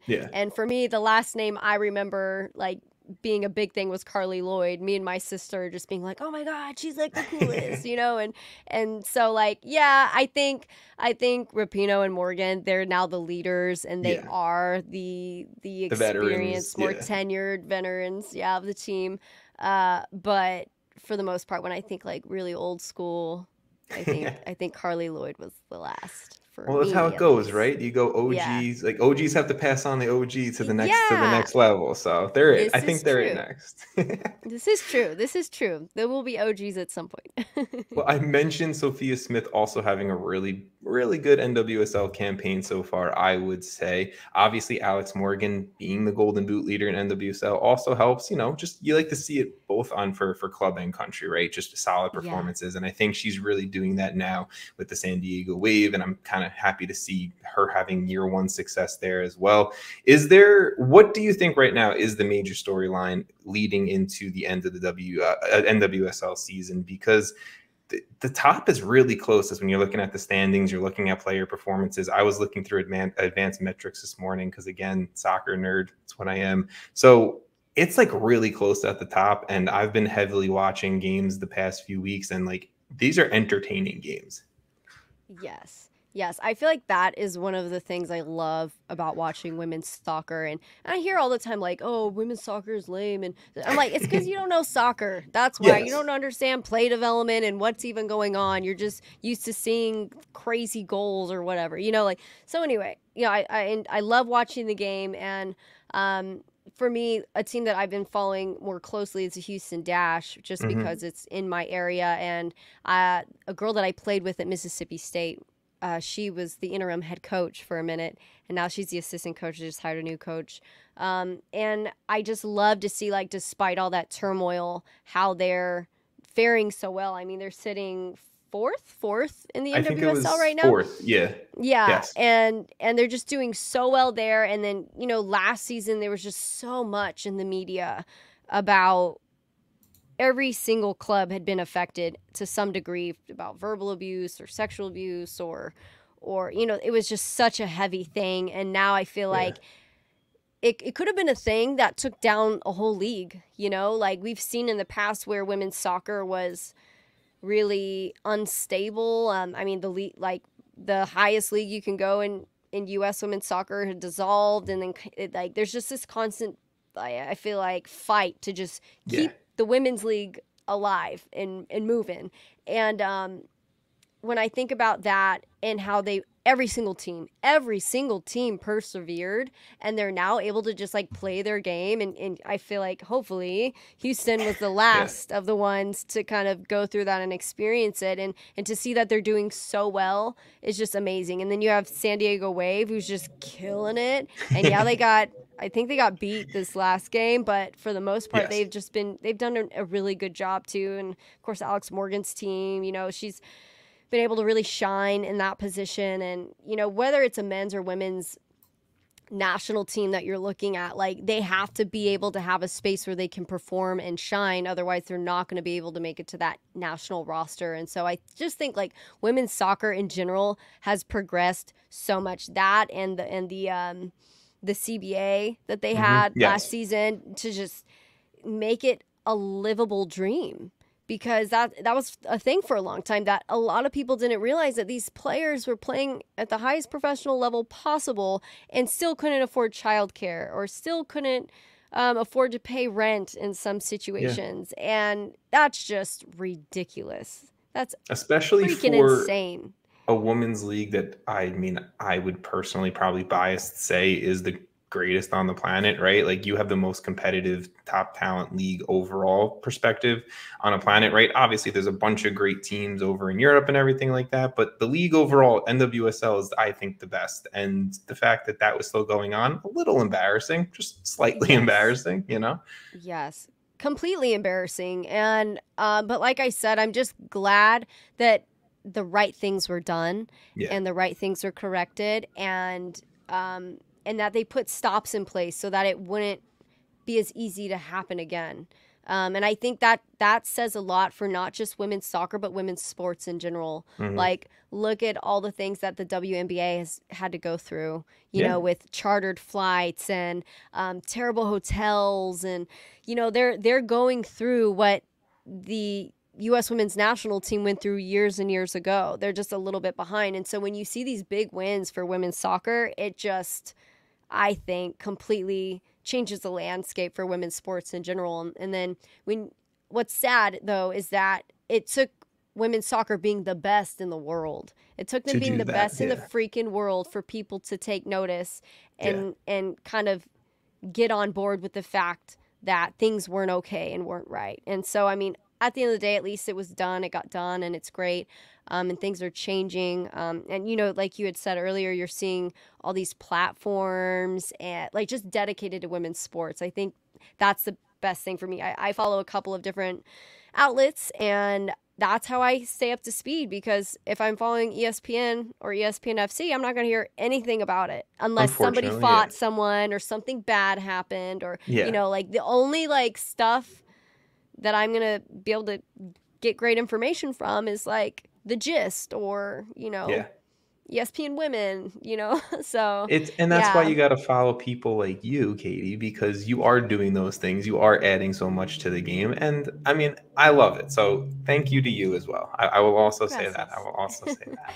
for me, the last name I remember like being a big thing was Carly Lloyd. Me and my sister just being like, oh my god, she's like the coolest, and so like I think Rapinoe and Morgan, they're now the leaders, and they are the experienced, more tenured veterans of the team, but for the most part, when I think like really old school, I think Carly Lloyd was the last. Well, that's how it goes, right? You go OGs, like OGs have to pass on the OG to the next level. So they're it. I think they're it next. This is true. There will be OGs at some point. Well, I mentioned Sophia Smith also having a really, really good NWSL campaign so far, I would say. Obviously, Alex Morgan being the Golden Boot leader in NWSL also helps, just you like to see it both on for club and country, right? Just solid performances. And I think she's really doing that now with the San Diego Wave. And I'm kind of happy to see her having year one success there as well. What do you think right now is the major storyline leading into the end of the NWSL season? Because the top is really close as when you're looking at the standings, you're looking at player performances. I was looking through advanced metrics this morning because, again, soccer nerd, it's what I am. So it's like really close at the top, and I've been heavily watching games the past few weeks, and like these are entertaining games. Yes, I feel like that is one of the things I love about watching women's soccer. And I hear all the time like, oh, women's soccer is lame. And I'm like, it's because you don't know soccer. That's why. You don't understand play development and what's even going on. You're just used to seeing crazy goals or whatever. So anyway, I love watching the game. And for me, a team that I've been following more closely is the Houston Dash, just because it's in my area. And a girl that I played with at Mississippi State, she was the interim head coach for a minute, and now she's the assistant coach. They just hired a new coach. And I just love to see, like, despite all that turmoil, how they're faring so well. I mean, they're sitting fourth in the NWSL right now. Fourth, yeah. Yes. And they're just doing so well there. And then, last season there was just so much in the media about every single club had been affected to some degree about verbal abuse or sexual abuse or it was just such a heavy thing. And now I feel like it could have been a thing that took down a whole league, like we've seen in the past where women's soccer was really unstable. I mean, the league, like the highest league you can go in U.S. women's soccer had dissolved. And then there's just this constant, I feel like, fight to just keep the women's league alive and moving. And when I think about that and how every single team persevered, and they're now able to just like play their game. And I feel like hopefully Houston was the last of the ones to kind of go through that and experience it. And to see that they're doing so well is just amazing. And then you have San Diego Wave, who's just killing it. And they got I think they got beat this last game, but for the most part, Yes. they've done a really good job too. And of course, Alex Morgan's team, she's been able to really shine in that position. And, whether it's a men's or women's national team that you're looking at, like, they have to be able to have a space where they can perform and shine. Otherwise, they're not going to be able to make it to that national roster. And so I just think, like, women's soccer in general has progressed so much. That and the CBA that they had last season to just make it a livable dream, because that was a thing for a long time, that a lot of people didn't realize that these players were playing at the highest professional level possible and still couldn't afford childcare or still couldn't afford to pay rent in some situations. And that's just ridiculous. That's especially freaking for insane. A women's league that, I mean, I would personally probably biased say is the greatest on the planet, right? Like, you have the most competitive top talent league overall perspective on a planet, right? Obviously there's a bunch of great teams over in Europe and everything like that, but the league overall, NWSL, is, I think, the best. And the fact that that was still going on, a little embarrassing, just slightly embarrassing, Yes, completely embarrassing. And but like I said, I'm just glad that the right things were done and the right things were corrected, and that they put stops in place so that it wouldn't be as easy to happen again. And I think that says a lot for not just women's soccer, but women's sports in general. Like, look at all the things that the WNBA has had to go through, with chartered flights and terrible hotels. And, they're going through what the U.S. women's national team went through years and years ago. They're just a little bit behind. And so when you see these big wins for women's soccer, it just, I think, completely changes the landscape for women's sports in general. And then what's sad, though, is that it took women's soccer being the best in the world. It took them being the best in the freaking world for people to take notice and kind of get on board with the fact that things weren't okay and weren't right. And so, I mean, at the end of the day, at least it was done. It got done, and it's great. And things are changing. And, like you had said earlier, you're seeing all these platforms and, like, just dedicated to women's sports. I think that's the best thing for me. I follow a couple of different outlets, and that's how I stay up to speed, because if I'm following ESPN or ESPN FC, I'm not going to hear anything about it unless somebody fought someone or something bad happened, or, like, the only, like, stuff that I'm going to be able to get great information from is, like, the gist or, ESPN Women, so that's why you got to follow people like you, Katie, because you are doing those things. You are adding so much to the game. And I mean, I love it. So thank you to you as well. I will also say that. I will also say that.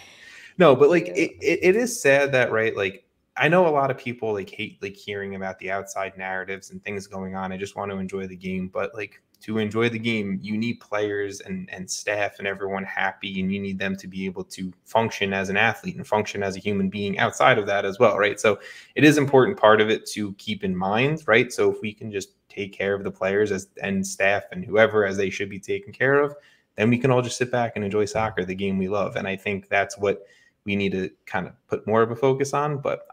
No, but like, it is sad that, right? Like, I know a lot of people like hate like hearing about the outside narratives and things going on. I just want to enjoy the game, but like, to enjoy the game, you need players and staff and everyone happy, and you need them to be able to function as an athlete and function as a human being outside of that as well, right? So it is important part of it to keep in mind, right? So if we can just take care of the players and staff and whoever as they should be taken care of, then we can all just sit back and enjoy soccer, the game we love. And I think that's what we need to kind of put more of a focus on. But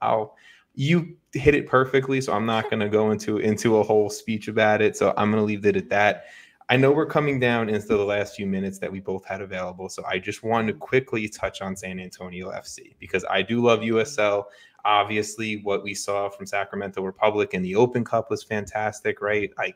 you hit it perfectly, so I'm not going to go into a whole speech about it. So I'm going to leave it at that. I know we're coming down into the last few minutes that we both had available, so I just wanted to quickly touch on San Antonio FC, because I do love USL. Obviously, what we saw from Sacramento Republic in the Open Cup was fantastic, right? I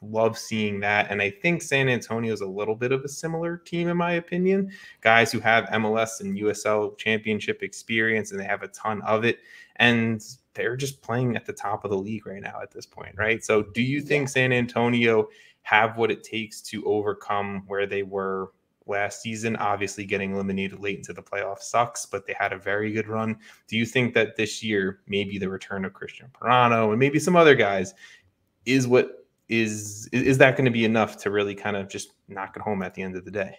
love seeing that. And I think San Antonio is a little bit of a similar team, in my opinion. Guys who have MLS and USL championship experience, and they have a ton of it. And they're just playing at the top of the league right now at this point, right? So do you think San Antonio have what it takes to overcome where they were last season? Obviously, getting eliminated late into the playoffs sucks, but they had a very good run. Do you think that this year, maybe the return of Christian Pirano and maybe some other guys is that going to be enough to really kind of just knock it home at the end of the day?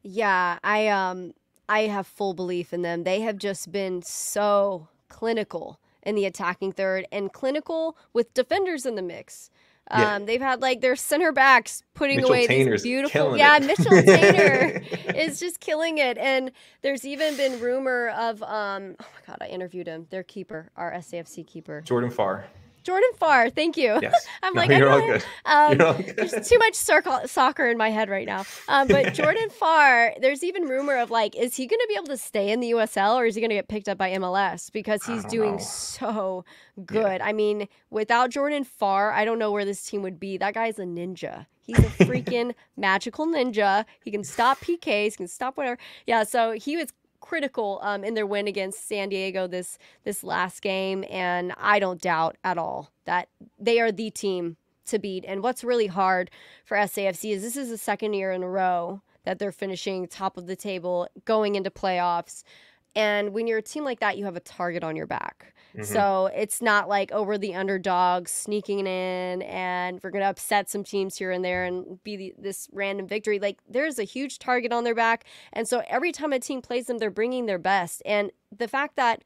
Yeah, I have full belief in them. They have just been so clinical in the attacking third and clinical with defenders in the mix. They've had like their center backs putting Mitchell away Tainer's these beautiful. Mitchell Tainer is just killing it. And there's even been rumor of oh my God, I interviewed him. Their keeper, our SAFC keeper, Jordan Farr. Jordan Farr, thank you. Yes. I'm No, like, you're I all know him. good. You're all good. There's too much soccer in my head right now. But Jordan Farr, there's even rumor of like, is he going to be able to stay in the USL or is he going to get picked up by MLS? Because he's doing so good. Yeah. I mean, without Jordan Farr, I don't know where this team would be. That guy's a ninja. He's a freaking magical ninja. He can stop PKs, he can stop whatever. Yeah, so he was critical in their win against San Diego this last game, and I don't doubt at all that they are the team to beat. And what's really hard for SAFC is this is the second year in a row that they're finishing top of the table, going into playoffs. And when you're a team like that, you have a target on your back. Mm-hmm. So it's not like, oh, we're the underdogs sneaking in and we're going to upset some teams here and there and be this random victory. Like, there's a huge target on their back. And so every time a team plays them, they're bringing their best. And the fact that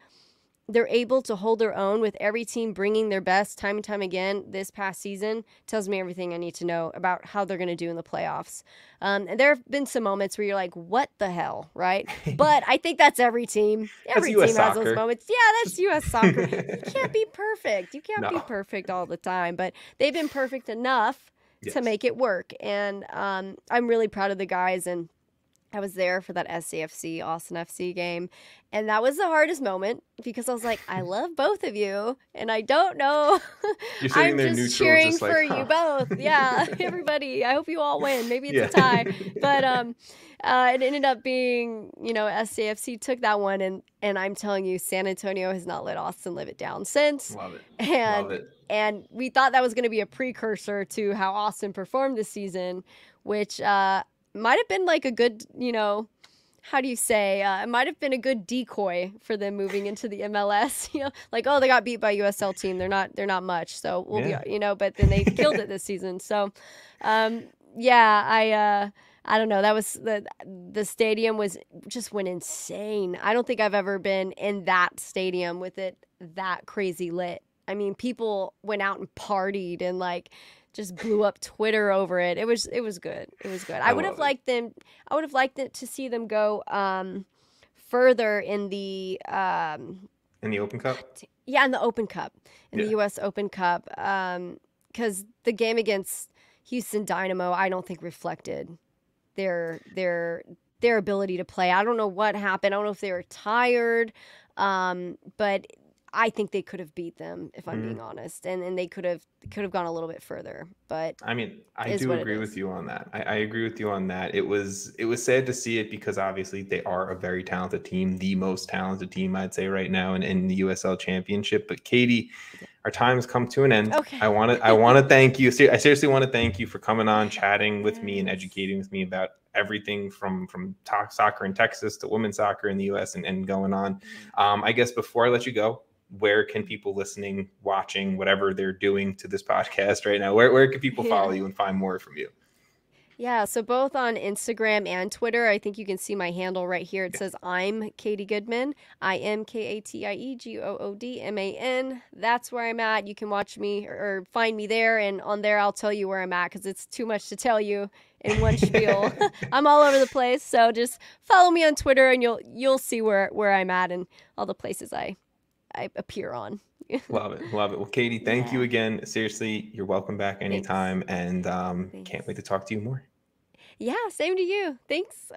they're able to hold their own with every team bringing their best time and time again this past season tells me everything I need to know about how they're going to do in the playoffs. And there have been some moments where you're like, what the hell, right? But I think that's every team. Every team has those moments. Yeah, that's U.S. soccer. You can't be perfect. You can't be perfect all the time. But they've been perfect enough to make it work. And I'm really proud of the guys. And I was there for that SAFC Austin FC game, and that was the hardest moment because I was like, I love both of you, and I don't know. You're sitting I'm there just neutral, cheering just like, for you both. Yeah, everybody. I hope you all win. Maybe it's a tie, but it ended up being, SAFC took that one, and I'm telling you, San Antonio has not let Austin live it down since. Love it. And, love it. And we thought that was going to be a precursor to how Austin performed this season, which might have been like a good, how do you say? It might have been a good decoy for them moving into the MLS. Like, oh, they got beat by USL team. They're not much. So we'll be, but then they killed it this season. So, I don't know. That was the stadium just went insane. I don't think I've ever been in that stadium with it that crazy lit. I mean, people went out and partied and like just blew up Twitter over it. It was good. It was good. I would have liked it to see them go further in the Open Cup. Yeah, in the Open Cup, the U.S. Open Cup, because the game against Houston Dynamo, I don't think reflected their ability to play. I don't know what happened. I don't know if they were tired, but I think they could have beat them, if I'm being honest, and they could have gone a little bit further. But I mean, I do agree with you on that. I agree with you on that. It was sad to see it because obviously they are a very talented team, the most talented team I'd say right now in the USL Championship. But Katie, our time has come to an end. Okay. I want to thank you. I seriously want to thank you for coming on, chatting with me, and educating with me about everything from soccer in Texas to women's soccer in the U.S. and going on. I guess before I let you go, where can people listening, watching, whatever they're doing to this podcast right now, where can people follow you and find more from you? Yeah, so both on Instagram and Twitter, I think you can see my handle right here. It says I'm Katie Goodman. I am KatieGoodman. That's where I'm at. You can watch me or find me there, and on there I'll tell you where I'm at because it's too much to tell you in one spiel. I'm all over the place, so just follow me on Twitter and you'll see where I'm at and all the places I appear on. Love it. Well, Katie, thank you again. Seriously, you're welcome back anytime. Thanks. And can't wait to talk to you more. Yeah, same to you. Thanks.